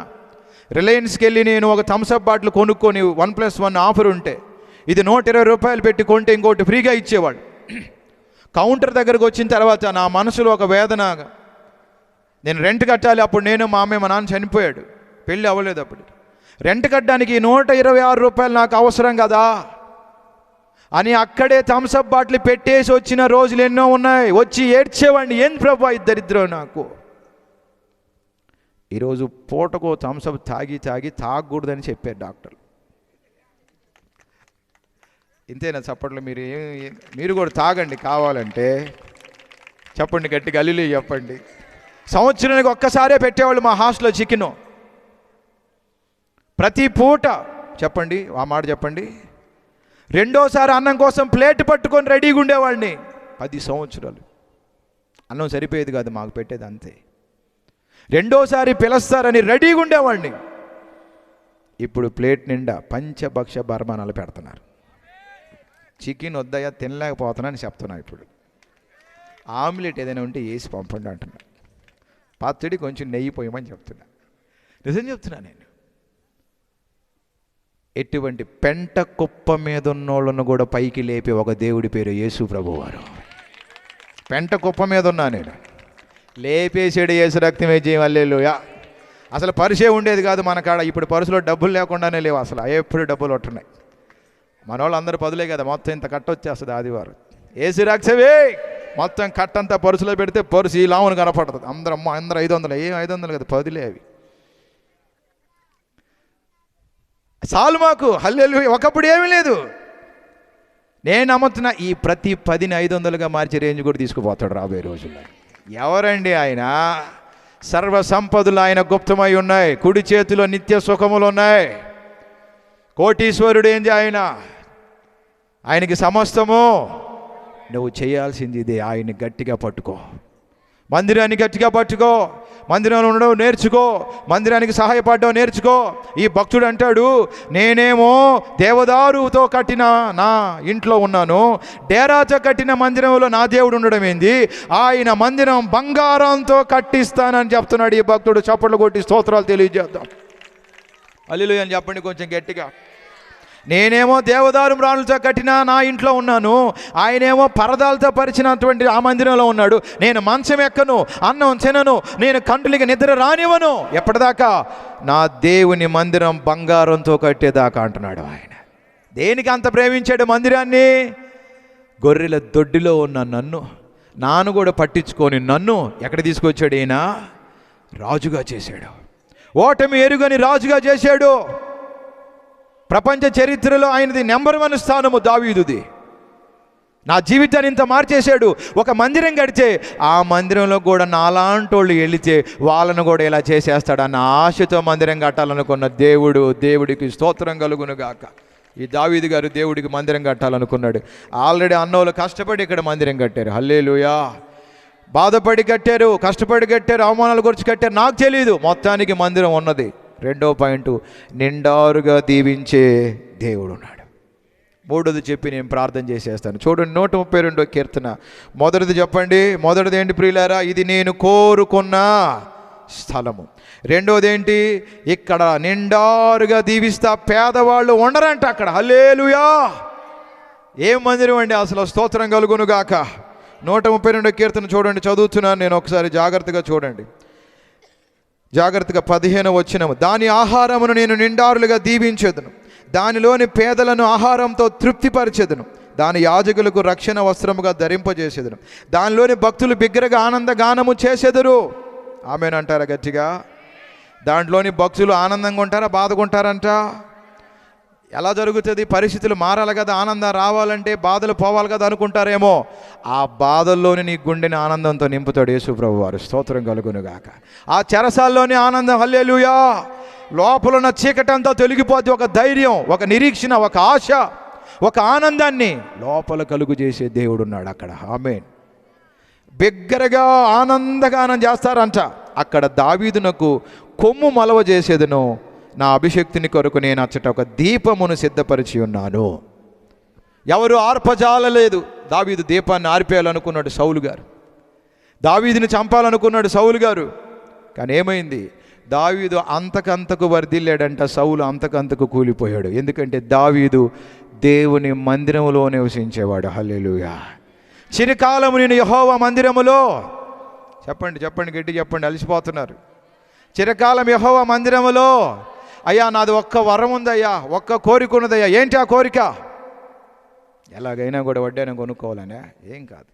రిలయన్స్కి వెళ్ళి నేను ఒక థమ్స్అప్ బాటిల్ కొనుక్కొని 1+1 ఆఫర్ ఉంటే, ఇది 120 రూపాయలు పెట్టి కొంటే ఇంకోటి ఫ్రీగా ఇచ్చేవాడు. కౌంటర్ దగ్గరకు వచ్చిన తర్వాత నా మనసులో ఒక వేదన. నేను రెంట్ కట్టాలి. అప్పుడు నేను, మా అమ్మ, మా నాన్న చనిపోయాడు, పెళ్ళి అవ్వలేదు అప్పుడు. రెంట్ కట్టడానికి 126 రూపాయలు నాకు అవసరం కదా అని అక్కడే థమ్స్అప్ బాటిల్ పెట్టేసి వచ్చిన రోజులు ఎన్నో ఉన్నాయి. వచ్చి ఏడ్చేవాడిని, ఏం ప్రభా ఈ దరిద్రం నాకు. ఈరోజు పూటకు థమ్స్అప్ తాగకూడదని చెప్పారు డాక్టర్. ఇంతేనా చప్పట్లు? మీరు కూడా తాగండి కావాలంటే. చెప్పండి గట్టిగా హల్లెలూయా చెప్పండి. సంవత్సరానికి ఒక్కసారే పెట్టేవాళ్ళు మా హాస్టల్లో చికెను. ప్రతి పూట చెప్పండి, ఆ మాట చెప్పండి. రెండోసారి అన్నం కోసం ప్లేట్ పట్టుకొని రెడీగా ఉండేవాడిని. 10 సంవత్సరాలు అన్నం సరిపోయేది కాదు మాకు పెట్టేది అంతే. రెండోసారి పిలుస్తారని రెడీగా ఉండేవాడిని. ఇప్పుడు ప్లేట్ నిండా పంచభక్ష బర్మానాలు పెడుతున్నారు. చికెన్ వద్దయ్యా తినలేకపోతున్నాను చెప్తున్నా. ఇప్పుడు ఆమ్లెట్ ఏదైనా ఉంటే వేసి పంపండి అంటున్నా. పచ్చడి కొంచెం నెయ్యి పోయమని చెప్తున్నా. నిజం చెప్తున్నా నేను. ఎటువంటి పెంట కుప్ప మీద ఉన్నోళ్ళను కూడా పైకి లేపి ఒక దేవుడి పేరు యేసు ప్రభువారు. పెంట కుప్ప మీద ఉన్నా నేను, లేపేసాడు యేసు రక్తమే జయం. హల్లెలూయా. అసలు పరుసే ఉండేది కాదు మన కాడ. ఇప్పుడు పరుసులో డబ్బులు లేకుండానే లేవు అసలు. ఎప్పుడు డబ్బులు ఉంటున్నాయి. మన వాళ్ళు అందరూ పదులే కదా, మొత్తం ఇంత కట్ట వచ్చేస్తుంది ఆదివారం. యేసు రక్తమే మొత్తం కట్టంతా పరుసులో పెడితే పరుసు ఈ లావును కనపడుతుంది. అందరూ 500, ఏం 500 కదా, 10 అవి. చాలు మాకు. హల్లెలూయా. ఒకప్పుడు ఏమీ లేదు. నేను నమ్ముతున్నా ఈ ప్రతి 10ని 500గా మార్చే రేంజ్ కూడా తీసుకుపోతాడు రాబోయే రోజుల్లో. ఎవరండి ఆయన? సర్వ సంపదలు ఆయన గుప్తమై ఉన్నాయి. కుడి చేతిలో నిత్య సుఖములు ఉన్నాయి. కోటీశ్వరుడు ఏంది ఆయన? ఆయనకి సమస్తము నువ్వు చేయాల్సింది ఇదే, ఆయన్ని గట్టిగా పట్టుకో, మందిరాన్ని గట్టిగా పట్టుకో, మందిరంలో ఉండడం నేర్చుకో, మందిరానికి సహాయపడడం నేర్చుకో. ఈ భక్తుడు అంటాడు, నేనేమో దేవదారుతో కట్టిన నా ఇంట్లో ఉన్నాను, డేరాతో కట్టిన మందిరంలో నా దేవుడు ఉండడం ఏంది, ఆయన మందిరం బంగారంతో కట్టిస్తానని చెప్తున్నాడు ఈ భక్తుడు. చప్పట్లు కొట్టి స్తోత్రాలు తెలియజేద్దాం. హల్లెలూయా అని చెప్పండి కొంచెం గట్టిగా. నేనేమో దేవదారు రాళ్ళతో కట్టిన నా ఇంట్లో ఉన్నాను, ఆయనేమో పరదాలతో పరిచినటువంటి ఆ మందిరంలో ఉన్నాడు. నేను మంచం ఎక్కను, అన్నం తినను, నేను కంటికి నిద్ర రానివ్వను, ఎప్పటిదాకా? నా దేవుని మందిరం బంగారంతో కట్టేదాకా అంటున్నాడు ఆయన. దేనికి అంత ప్రేమించాడు మందిరాన్ని? గొర్రెల దొడ్డిలో ఉన్న నాను కూడా పట్టించుకొని నన్ను ఎక్కడ తీసుకొచ్చాడు? ఈయన రాజుగా చేశాడు, ఓటమి ఎరుగని రాజుగా చేశాడు. ప్రపంచ చరిత్రలో ఆయనది నెంబర్ 1 స్థానము దావీదుది. నా జీవితాన్ని ఇంత మార్చేశాడు. ఒక మందిరం కడితే ఆ మందిరంలో కూడా నాలాంటి వాళ్ళు వెళితే వాళ్ళను కూడా ఇలా చేసేస్తాడు అన్న ఆశతో మందిరం కట్టాలనుకున్న దేవుడికి స్తోత్రం కలుగును గాక. ఈ దావీదు గారు దేవుడికి మందిరం కట్టాలనుకున్నాడు. ఆల్రెడీ అన్నోళ్ళు కష్టపడి ఇక్కడ మందిరం కట్టారు. హల్లెలూయా. బాధపడి కట్టారు, కష్టపడి కట్టారు, అవమానాల గురించి కట్టారు, నాకు తెలియదు. మొత్తానికి మందిరం ఉన్నది. 2వ పాయింట్, నిండారుగా దీవించే దేవుడు ఉన్నాడు. 3వది చెప్పి నేను ప్రార్థన చేసేస్తాను. చూడండి 132వ కీర్తన మొదటిది చెప్పండి. మొదటిది ఏంటి ప్రియులారా? ఇది నేను కోరుకున్న స్థలము. 2వది ఏంటి? ఇక్కడ నిండారుగా దీవిస్తా, పేదవాళ్ళు ఉండరంట అక్కడ. హల్లెలూయా. ఏం మందిరం అండి అసలు! స్తోత్రం కలుగును గాక. 132వ కీర్తన చూడండి, చదువుతున్నాను నేను, ఒకసారి జాగ్రత్తగా చూడండి. జాగ్రత్తగా 15వ వచనము. దాని ఆహారమును నేను నిండారులుగా దీవించెదను, దానిలోని పేదలను ఆహారంతో తృప్తిపరిచెదను, దాని యాజకులకు రక్షణ వస్త్రముగా ధరింపజేసేదను, దానిలోని భక్తులు బిగ్గరగా ఆనంద గానము చేసేదరు. ఆమేనంటారా గట్టిగా? దాంట్లోని భక్తులు ఆనందంగా ఉంటారా, బాధగా ఉంటారంట? ఎలా జరుగుతుంది? పరిస్థితులు మారాలి కదా, ఆనందం రావాలంటే బాధలు పోవాలి కదా అనుకుంటారేమో. ఆ బాధల్లోని నీ గుండెని ఆనందంతో నింపుతాడు యేసు ప్రభు వారు. స్తోత్రం కలుగును గాక. ఆ చెరసాల్లోని ఆనందం. హల్లెలూయా. లోపల ఉన్న చీకటంతా తొలగిపోతే ఒక ధైర్యం, ఒక నిరీక్షణ, ఒక ఆశ, ఒక ఆనందాన్ని లోపల కలుగు చేసే దేవుడు ఉన్నాడు అక్కడ. ఆమేన్. బిగ్గరగా ఆనందగానం చేస్తారంట. అక్కడ దావీదునకు కొమ్ము మలవ చేసేదను, నా అభిషక్తిని కొరకు నేను అచ్చట ఒక దీపమును సిద్ధపరిచి ఉన్నాను. ఎవరు ఆర్పజాలలేదు. దావీదు దీపాన్ని ఆర్పేయాలనుకున్నాడు సౌలు గారు, దావీదుని చంపాలనుకున్నాడు సౌలు గారు. కానీ ఏమైంది? దావీదు అంతకంతకు వర్ధిల్లాడంట, సౌలు అంతకంతకు కూలిపోయాడు. ఎందుకంటే దావీదు దేవుని మందిరములో నివసించేవాడు. హల్లెలూయా. చిరకాలము నేను యెహోవా మందిరములో, చెప్పండి గట్టి చెప్పండి, అలసిపోతున్నారు. చిరకాలం యెహోవా మందిరములో. అయ్యా నాది ఒక్క వరం ఉందయ్యా, ఒక్క కోరిక ఉన్నదయ్యా. ఏంటి ఆ కోరిక? ఎలాగైనా కూడా వడ్డానం కొనుక్కోవాలనే? ఏం కాదు,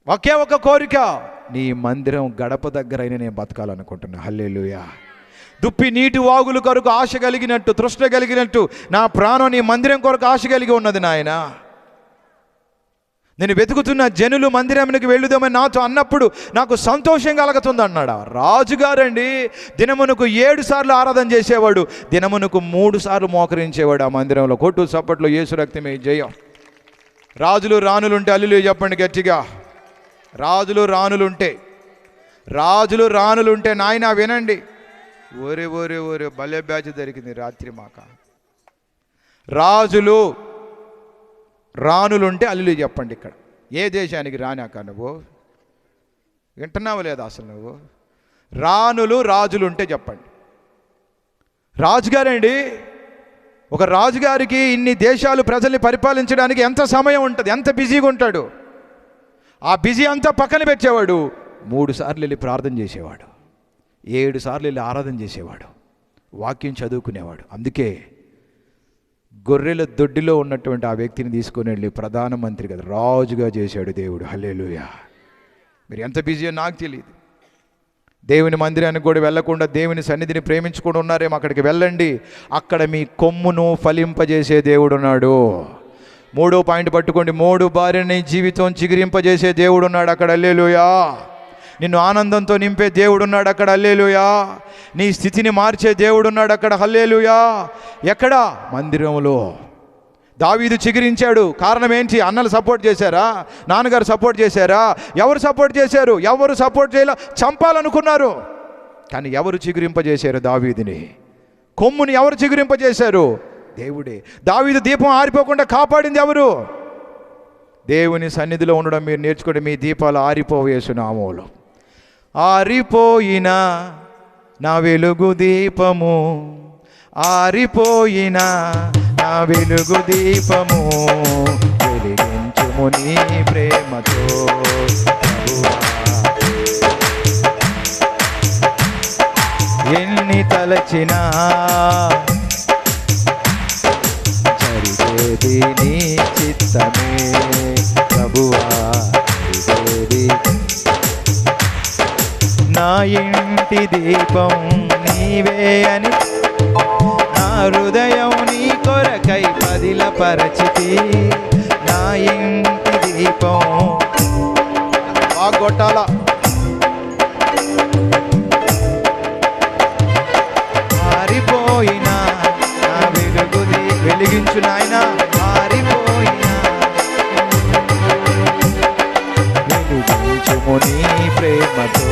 ఒకే ఒక కోరిక, నీ మందిరం గడప దగ్గరైనా నేను బతకాలనుకుంటున్నా. హల్లెలూయా. దుప్పి నీటి వాగుల కొరకు ఆశ కలిగినట్టు, తృష్ణ కలిగినట్టు నా ప్రాణం నీ మందిరం కొరకు ఆశ కలిగి ఉన్నది నాయన. నేను వెతుకుతున్న జనులు మందిరానికి వెళ్ళుదామని నాతో అన్నప్పుడు నాకు సంతోషం కలుగుతుంది అన్నాడు. రాజుగారండి దినమునకు 7 సార్లు ఆరాధన చేసేవాడు, దినమునకు 3 సార్లు మోకరించేవాడు ఆ మందిరంలో. కొట్టు చప్పట్లో యేసు రక్తమే జయం. రాజులు రాణులుంటే హల్లెలూయా చెప్పండి గట్టిగా. రాజులు రాణులుంటే నాయన వినండి. ఓరే ఓరే ఓరే భలే బ్యాచ్ దొరికింది రాత్రి మాక. రాజులు రాణులుంటే హల్లెలూయా చెప్పండి. ఇక్కడ ఏ దేశానికి రానాక నువ్వు వింటున్నావు లేదా అసలు నువ్వు? రాజులుంటే చెప్పండి. రాజుగారండి, ఒక రాజుగారికి ఇన్ని దేశాలు ప్రజల్ని పరిపాలించడానికి ఎంత సమయం ఉంటుంది, ఎంత బిజీగా ఉంటాడు. ఆ బిజీ అంతా పక్కన పెట్టేవాడు. 3 సార్లు వెళ్ళి ప్రార్థన చేసేవాడు, 7 సార్లు వెళ్ళి ఆరాధన చేసేవాడు, వాక్యం చదువుకునేవాడు. అందుకే గొర్రెల దొడ్డిలో ఉన్నటువంటి ఆ వ్యక్తిని తీసుకొని వెళ్ళి ప్రధానమంత్రి కదా రాజుగా చేశాడు దేవుడు. హల్లెలూయా. మీరు ఎంత బిజీయో నాకు తెలియదు. దేవుని మందిరానికి కూడా వెళ్ళకుండా దేవుని సన్నిధిని ప్రేమించుకొని ఉన్నారేమో, అక్కడికి వెళ్ళండి. అక్కడ మీ కొమ్మును ఫలింపజేసే దేవుడు ఉన్నాడు. 3వ పాయింట్ పట్టుకోండి. 3 భార్యని జీవితం చిగురింపజేసే దేవుడు ఉన్నాడు అక్కడ. హల్లెలూయా. నిన్ను ఆనందంతో నింపే దేవుడు ఉన్నాడు అక్కడ. హల్లెలూయా. నీ స్థితిని మార్చే దేవుడు ఉన్నాడు అక్కడ. హల్లెలూయా. ఎక్కడ? మందిరంలో. దావీదు చిగురించాడు. కారణం ఏంటి? అన్నలు సపోర్ట్ చేశారా? నాన్నగారు సపోర్ట్ చేశారా? ఎవరు సపోర్ట్ చేశారు? ఎవరు సపోర్ట్ చేయాల? చంపాలనుకున్నారు. కానీ ఎవరు చిగురింపజేశారు దావీదుని? కొమ్ముని ఎవరు చిగురింపజేశారు? దేవుడే. దావీదు దీపం ఆరిపోకుండా కాపాడింది ఎవరు? దేవుని సన్నిధిలో ఉండడం మీరు నేర్చుకోండి. మీ దీపాలు ఆరిపోవు యేసు నామములో. ఆరిపోయిన నా వెలుగు దీపము, ఆరిపోయిన నా వెలుగు దీపము, వెలిగించుము నీ ప్రేమతో ప్రభువా. ఎన్ని తలచినా జరిగేది నీ చిత్తమే ప్రభువా, జరిగేది. నా ఇంటి దీపం నీవే అని నా హృదయం నీ కొరకై పదిలపరచితి. నా ఇంటి దీపం బాగొట్టాల. ఆరిపోయినా నా వెలుగుది వెలిగించు నాయన. ఆరిపోయినా వెలిగించుము నీ ప్రేమతో.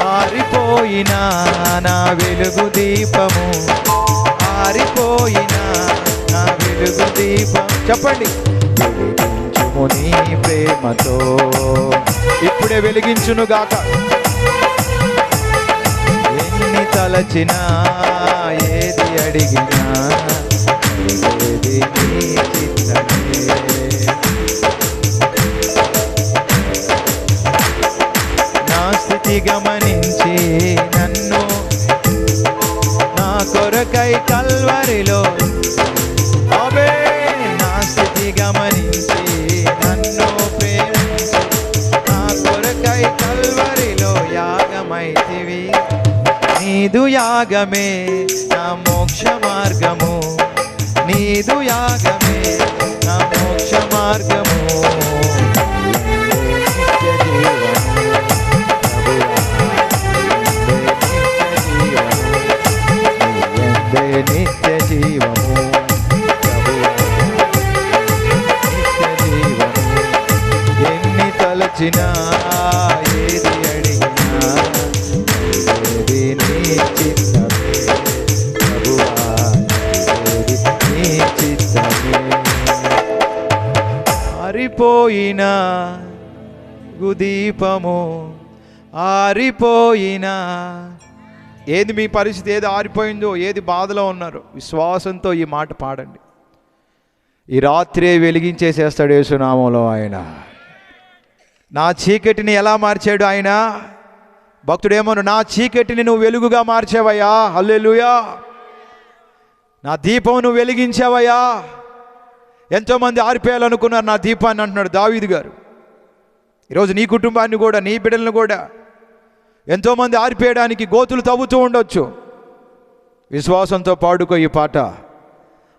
ఆరిపోయినా నా వెలుగు దీపము, ఆరిపోయినా నా వెలుగు దీపం. చెప్పండి. వెలిగించుము నీ ప్రేమతో. ఇప్పుడే వెలిగించును గాక. ఎన్ని తలచినా ఏది అడిగినా ఏది నీ చిత్తమే. నా స్థితి గమనించి నన్ను నా కొరకై కల్వరిలో, అవే నా స్థితి గమనించి నన్ను ప్రేమించి నా కొరకై కల్వరిలో యాగమైతివి. నీదు యాగమే నా మోక్ష మార్గము, నీదు యాగమే నా మోక్ష మార్గము. నిత్య జీవము నిత్య జీవము ప్రభువా, నిత్య జీవము. ఎన్ని తలచినా ఏది అడిగినా ఏది నీ చిత్తమే ప్రభువా, ఏది నీ చిత్తమే. ఆరిపోయినా గుదీపము, ఆరిపోయినా. ఏది మీ పరిస్థితి? ఏది ఆరిపోయిందో? ఏది బాధలో ఉన్నారు? విశ్వాసంతో ఈ మాట పాడండి. ఈ రాత్రే వెలిగించేసేస్తాడు యేసునామంలో ఆయన. నా చీకటిని ఎలా మార్చాడు ఆయన? భక్తుడేమోను, నా చీకటిని నువ్వు వెలుగుగా మార్చావయ్యా. హల్లెలూయా. నా దీపం నువ్వు వెలిగించావయ్యా. ఎంతోమంది ఆరిపోయాలనుకున్నారు నా దీపాన్ని అంటున్నాడు దావీదు గారు. ఈరోజు నీ కుటుంబాన్ని కూడా, నీ బిడ్డలను కూడా ఎంతోమంది ఆరిపోయడానికి గోతులు తవ్వుతూ ఉండొచ్చు. విశ్వాసంతో పాడుకో ఈ పాట.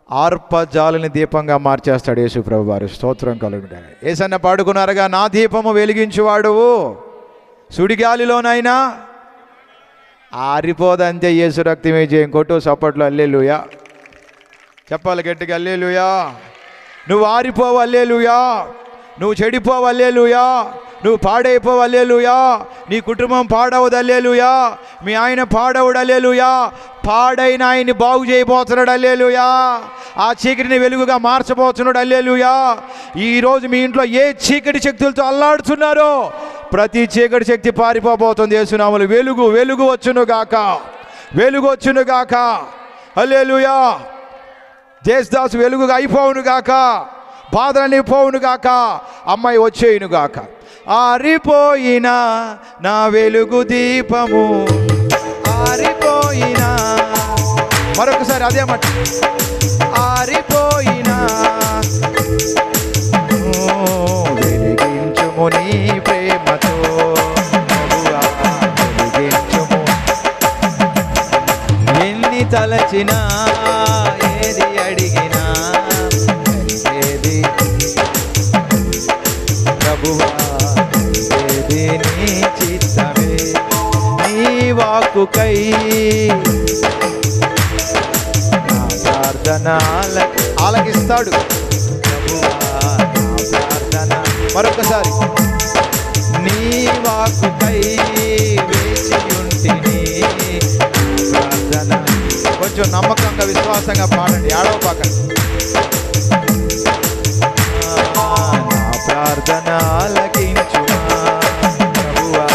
ఆర్పజాలని దీపంగా మార్చేస్తాడు యేసు ప్రభు వారు. స్తోత్రం కలుగును. యేసన్న పాడుకున్నారుగా, నా దీపము వెలిగించువాడువు సుడిగాలిలోనైనా ఆరిపోదంతే యేసు రక్తమే జయం. కొట్టు సప్పట్లో హల్లెలూయా చెప్పాలి గట్టిగా. హల్లెలూయా. నువ్వు ఆరిపోవు హల్లెలూయా. నువ్వు చెడిపోవు హల్లెలూయా. నువ్వు పాడైపోవు హల్లెలూయా. నీ కుటుంబం పాడవదు హల్లెలూయా. మీ ఆయన పాడవుడు హల్లెలూయా. పాడైన ఆయన్ని బాగు చేయబోతున్నాడు హల్లెలూయా. ఆ చీకటిని వెలుగుగా మార్చబోతున్నాడు హల్లెలూయా. ఈరోజు మీ ఇంట్లో ఏ చీకటి శక్తులతో అల్లాడుతున్నారో ప్రతి చీకటి శక్తి పారిపోబోతుంది యేసునామములో. వెలుగు వెలుగు వచ్చును గాక, వెలుగు వచ్చును గాక. హల్లెలూయా. దేశదాసు వెలుగుగా అయిపోవును గాక, బాధలన్నీ పోవును గాక, అమ్మాయి వచ్చేయును గాక. ఆరిపోయినా నా వెలుగు దీపము, ఆరిపోయినా. మరొకసారి అదే మాట. ఆరిపోయినా వెలిగించుము నీ ప్రేమతో వెలిగించుము. ఎన్ని తలచినా ఏది అడిగినా ఏది ప్రభువా, ఏది నీ చిత్తమే. నీ వాక్కుకై ఆలకిస్తాడు. మరొకసారి, నీ వాక్కుకై వేచి ఉంటిని ప్రార్థన. కొంచెం నమ్మకంగా విశ్వాసంగా పాడండి, ఏడవపాకండి. నా ప్రార్థన ఆలకించుమా ప్రభువా,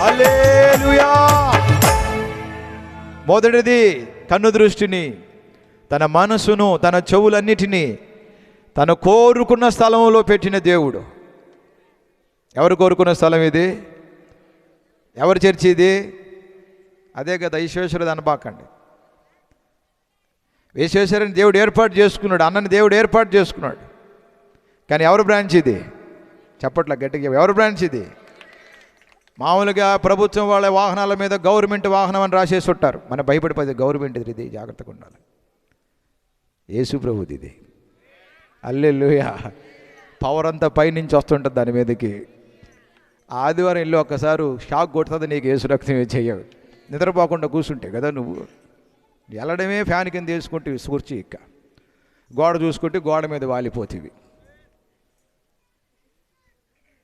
హల్లెలూయా. మొదటిది కన్ను దృష్టిని, తన మనసును, తన చెవులన్నిటినీ తను కోరుకున్న స్థలంలో పెట్టిన దేవుడు. ఎవరు కోరుకున్న స్థలం ఇది? ఎవరి చర్చి ఇది? అదే కదా విశ్వేశ్వరుడు అనబాకండి. విశ్వేశ్వరుని దేవుడు ఏర్పాటు చేసుకున్నాడు, అన్నని దేవుడు ఏర్పాటు చేసుకున్నాడు. కానీ ఎవరు బ్రాంచ్ ఇది? చెప్పట్లా గట్టిగా, ఎవరు బ్రాంచ్ ఇది? మామూలుగా ప్రభుత్వం వాళ్ళ వాహనాల మీద గవర్నమెంట్ వాహనం అని రాసేసి ఉంటారు. మన భయపడిపోతే గవర్నమెంట్ ఇది, జాగ్రత్తగా ఉండాలి. యేసు ప్రభుది ఇది. హల్లెలూయా. పవర్ అంతా పైనుంచి వస్తుంటుంది దాని మీదకి. ఆదివారం ఇల్లు ఒక్కసారి షాక్ కొడుతుంది నీకు, యేసు రక్తం చెయ్యవు. నిద్రపోకుండా కూర్చుంటే కదా నువ్వు, వెళ్ళడమే ఫ్యాన్ కింద తీసుకుంటే కూర్చి, ఇక్క గోడ చూసుకుంటే గోడ మీద వాలిపోతుంది.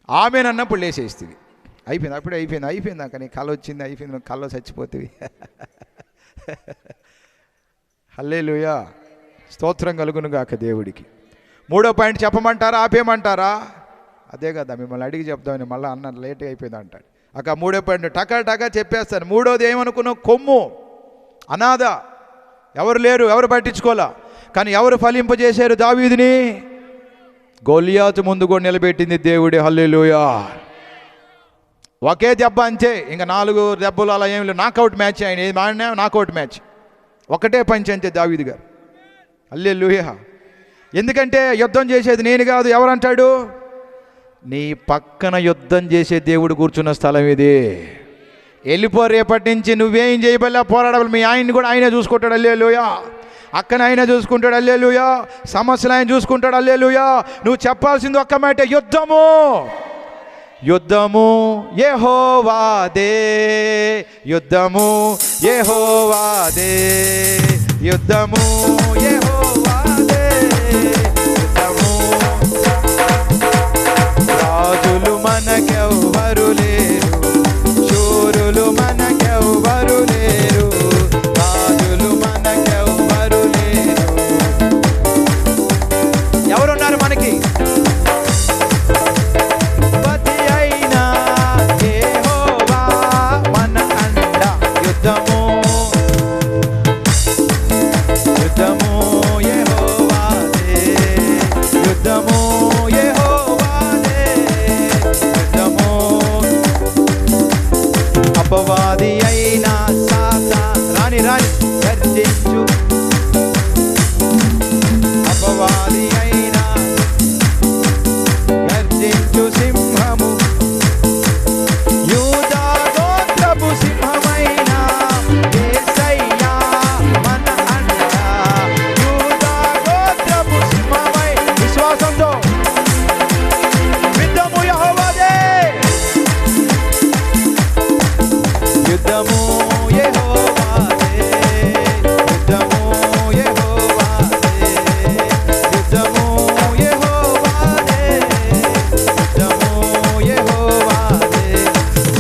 ఆమెనన్నప్పుడు లేసేస్తుంది. అయిపోయింది, అప్పుడే అయిపోయింది అక్క, నీ కళ వచ్చింది, అయిపోయింది, కళ్ళ చచ్చిపోతుంది. హల్లెలూయా. స్తోత్రం కలుగును గాక దేవుడికి. మూడో పాయింట్ చెప్పమంటారా, ఆపేయమంటారా? అదే కదా మిమ్మల్ని అడిగి చెప్దామని మళ్ళీ అన్న లేట్గా అయిపోయింది అంటాడు. అక్క మూడో పాయింట్ టకా చెప్పేస్తాను. మూడోది ఏమనుకున్నావు? కొమ్ము, అనాథ, ఎవరు లేరు, ఎవరు పట్టించుకోలే. కానీ ఎవరు ఫలింపజేశారు దావీదుని? గొలియాతు ముందు కూడా నిలబెట్టింది దేవుడే. హల్లెలూయా. ఒకే దెబ్బ అంతే, ఇంకా 4 దెబ్బలు అలా ఏమి లేవు. నాకౌట్ మ్యాచ్, ఆయన ఏది మాడినా నాకౌట్ మ్యాచ్, ఒకటే పంచ్ అంతే దావీదు గారు. హల్లెలూయా. ఎందుకంటే యుద్ధం చేసేది నేను కాదు. ఎవరంటాడు? నీ పక్కన యుద్ధం చేసే దేవుడు కూర్చున్న స్థలం ఇది. వెళ్ళిపో, రేపటి నుంచి నువ్వేం చేయబల్లా, పోరాడాలి. మీ ఆయన్ని కూడా ఆయనే చూసుకుంటాడు. హల్లెలూయా. అక్కన ఆయన చూసుకుంటాడు. హల్లెలూయా. సమస్యలు ఆయన చూసుకుంటాడు. హల్లెలూయా. నువ్వు చెప్పాల్సింది ఒక్క మాట, యుద్ధము యుద్ధము యెహోవాదే, యుద్ధము యెహోవాదే, యుద్ధము యెహోవాదే, యుద్ధము. రాజులు మనకెవ్వరు లేరు, శూరులు మనకెవ్వరు లేరు, రాజులు మనకెవ్వరు లేరు. ఎవరున్నారు మనకి? అపవాది అయినా రాని గర్జించు, అపవాది అయినా గర్జించు సింహము, యూదా గోత్రపు సింహమైన యేసయ్యా మన అండ, యూదా గోత్రపు సింహమై. విశ్వాసంతో యుద్ధము యెహోవాదే, యుద్ధము యెహోవాదే, యుద్ధము యెహోవాదే, యుద్ధము యెహోవాదే, యుద్ధము యెహోవాదే.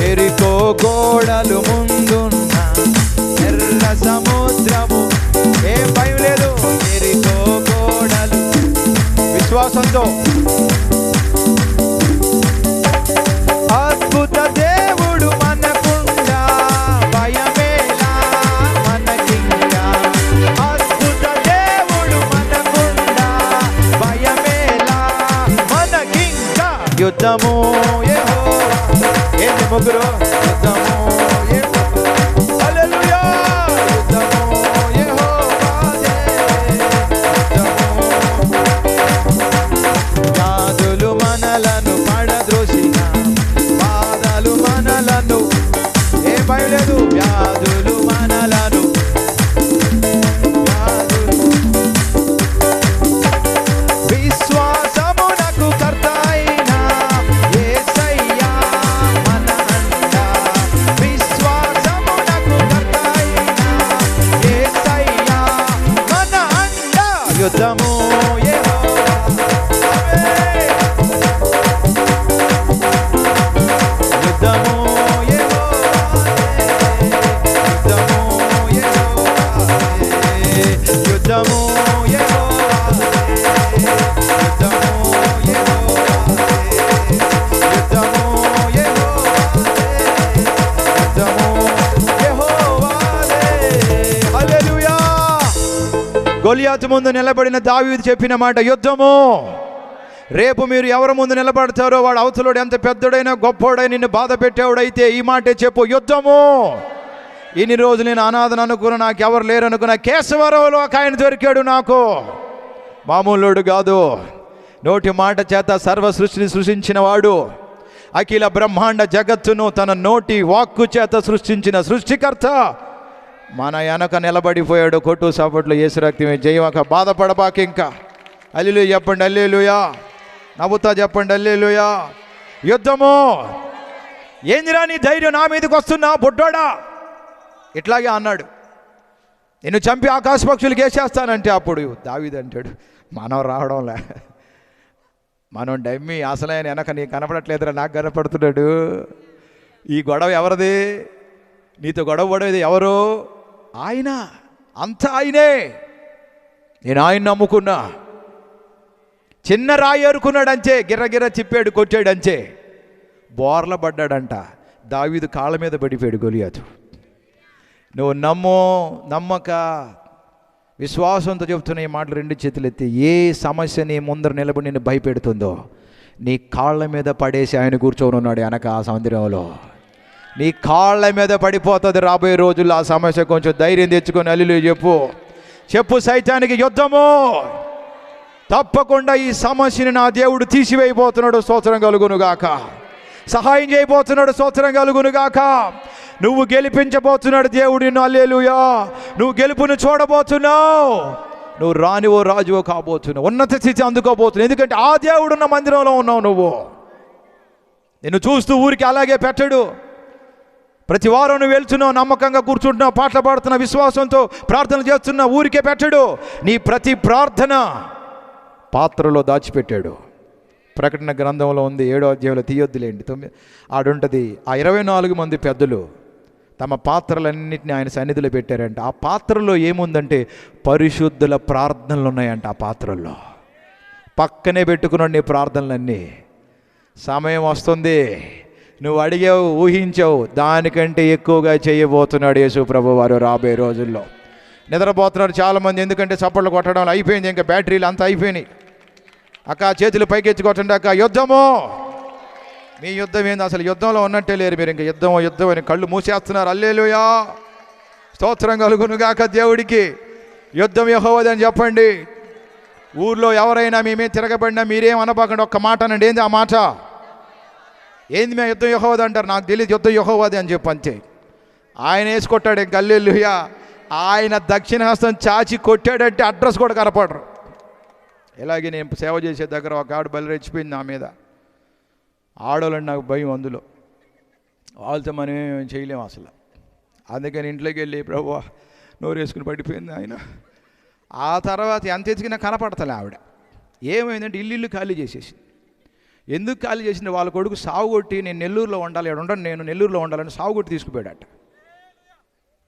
ఎరికో గోడలు ముందున్న ఎర్ర సముద్రము, ఏం భయం లేదు. ఎరికో గోడలు, విశ్వాసంతో అద్భుత దేవుడు మనకుండా, భయమేలా మనకింకా. అద్భుత దేవుడు మనకుండా, భయమేలా మనకింకా. యుద్ధము యెహోవా. ఏంటి ముగ్గురు? యుద్ధము యెహోవా. హల్లెలూయా. యుద్ధము యెహోవాదే, యుద్ధము. వ్యాధులు మనలను పడద్రోసిన, బాధలు మనలను, ఏ భయం లేదు. వ్యాధులు మనలను, విశ్వాసమునకు కర్త అయిన యేసయ్యా మన అండ, యుద్ధము గొలియాతు ముందు నిలబడిన దావీదు చెప్పిన మాట యుద్ధము. రేపు మీరు ఎవరి ముందు నిలబడతారో వాడు అవతలోడు ఎంత పెద్దోడైనా గొప్పోడైనా నిన్ను బాధ పెట్టేవాడైతే ఈ మాటే చెప్పు, యుద్ధము. ఇన్ని రోజులు నేను అనాథను అనుకున్నా, నాకు ఎవరు లేరు అనుకున్నా, కేశవరంలో ఒక ఆయన దొరికాడు నాకు. మామూలుడు కాదు, నోటి మాట చేత సర్వ సృష్టిని సృష్టించిన వాడు, అఖిల బ్రహ్మాండ జగత్తును తన నోటి వాక్కు చేత సృష్టించిన సృష్టికర్త మన వెనక నిలబడిపోయాడు. కొట్టు సాపట్లు యేసు రక్తమే జయమక. బాధపడబాక ఇంకా. హల్లెలూయా చెప్పండి, హల్లెలూయా. నవ్వుతా చెప్పండి, హల్లెలూయా. యుద్ధము. ఏందిరా నీ ధైర్యం, నా మీదకి వస్తున్నా బొడ్డోడా? ఇట్లాగే అన్నాడు, నిన్ను చంపి ఆకాశ పక్షులకి వేసేస్తానంటే అప్పుడు దావీదు అంటాడు, మనం రావడంలే, మనం డమ్మి, అసలు ఆయన వెనక నీకు కనపడట్లేదురా, నాకు కనపడుతున్నాడు. ఈ గొడవ ఎవరిది? నీతో గొడవ పడేది ఎవరు? ఆయన. అంతా ఆయనే. నేను ఆయన నమ్ముకున్నా. చిన్న రాయి ఏరుకున్నాడంతే, గిర్రగిర్ర తిప్పాడు, కొట్టాడంతే, బోర్ల పడ్డాడంట. దావీదు కాళ్ళ మీద పడిపోయాడు గొలియాతు. నువ్వు నమ్మక విశ్వాసంతో చెప్తున్న ఈ మాటలు రెండు చేతులు ఎత్తి, ఏ సమస్య నీ ముందర నిలబడి నిన్ను భయపెడుతుందో నీ కాళ్ళ మీద పడేసి ఆయన కూర్చొని ఉన్నాడు వెనక ఆ సముద్రంలో. నీ కాళ్ళ మీద పడిపోతుంది రాబోయే రోజుల్లో ఆ సమస్య. కొంచెం ధైర్యం తెచ్చుకొని హల్లెలూయా చెప్పు సైతానికి యుద్ధము. తప్పకుండా ఈ సమస్యని నా దేవుడు తీసివేయబోతున్నాడు, స్తోత్రం కలుగునుగాక. సహాయం చేయబోతున్నాడు, స్తోత్రం కలుగునుగాక. నువ్వు గెలిపించబోతున్నాడు దేవుడు నిన్ను, హల్లెలూయా. నువ్వు గెలుపును చూడబోతున్నావు. నువ్వు రానివో రాజువో కాబోతున్నావు, ఉన్నత స్థితి అందుకోబోతున్నావు. ఎందుకంటే ఆ దేవుడున్న మందిరంలో ఉన్నావు నువ్వు. నిన్ను చూస్తూ ఊరికి అలాగే పెట్టడు. ప్రతి వారం నువ్వు వెళ్తున్నావు, నమ్మకంగా కూర్చుంటున్నావు, పాటలు పాడుతున్నావు, విశ్వాసంతో ప్రార్థన చేస్తున్నావు, ఊరికే పెట్టడు. నీ ప్రతి ప్రార్థన పాత్రలో దాచిపెట్టాడు. ప్రకటన గ్రంథంలో ఉంది 7వ అధ్యాయంలో, తీయొద్దులేండి 9 ఆడుంటుంది. ఆ 24 మంది పెద్దలు తమ పాత్రలన్నింటినీ ఆయన సన్నిధిలో పెట్టారంట. ఆ పాత్రలో ఏముందంటే పరిశుద్ధుల ప్రార్థనలు ఉన్నాయంట. ఆ పాత్రల్లో పక్కనే పెట్టుకున్నాడు నీ ప్రార్థనలన్నీ. సమయం వస్తుంది, నువ్వు అడిగావు, ఊహించావు, దానికంటే ఎక్కువగా చేయబోతున్నాడు యేసు ప్రభు వారు రాబోయే రోజుల్లో. నిద్రపోతున్నారు చాలామంది, ఎందుకంటే చప్పట్లు కొట్టడం అయిపోయింది, ఇంకా బ్యాటరీలు అంతా అయిపోయినాయి. అక్క చేతులు పైకెత్తి కొట్టండి అక్క. యుద్ధము. మీ యుద్ధం ఏంది? అసలు యుద్ధంలో ఉన్నట్టే లేరు మీరు. ఇంకా యుద్ధం అని కళ్ళు మూసేస్తున్నారు. హల్లెలూయా, స్తోత్రం కలుగునుగాక దేవుడికి. యుద్ధం యెహోవాది అని చెప్పండి. ఊర్లో ఎవరైనా మేమే తిరగబడినా మీరేం అనబాకండి, ఒక్క మాట అనండి. ఏంది ఆ మాట? ఏంది మేము యుద్ధం యెహోవాది అంటారు? నాకు తెలియదు, యుద్ధం యెహోవాది అని చెప్పి అంతే. ఆయన వేసి కొట్టాడు. ఇంక హల్లెలూయా. ఆయన దక్షిణ హస్తం చాచి కొట్టాడంటే అడ్రస్ కూడా కనపడరు. ఇలాగే నేను సేవ చేసే దగ్గర ఒక ఆడు బలి రెచ్చిపోయింది నా మీద. ఆడవాళ్ళని నాకు భయం, అందులో వాళ్ళతో మనం ఏం చేయలేము అసలు. అందుకని ఇంట్లోకి వెళ్ళి ప్రభువా నోరు వేసుకుని పడిపోయింది ఆయన. ఆ తర్వాత ఎంత ఎతికినా కనపడతలే ఆవిడ. ఏమైందంటే ఇల్లు ఖాళీ చేసేసింది. ఎందుకు ఖాళీ చేసింది? వాళ్ళ కొడుకు సాగు కొట్టి నేను నెల్లూరులో ఉండాలి, ఇక్కడ ఉండను, నేను నెల్లూరులో ఉండాలని సాగు కొట్టి తీసుకుపోయాడట.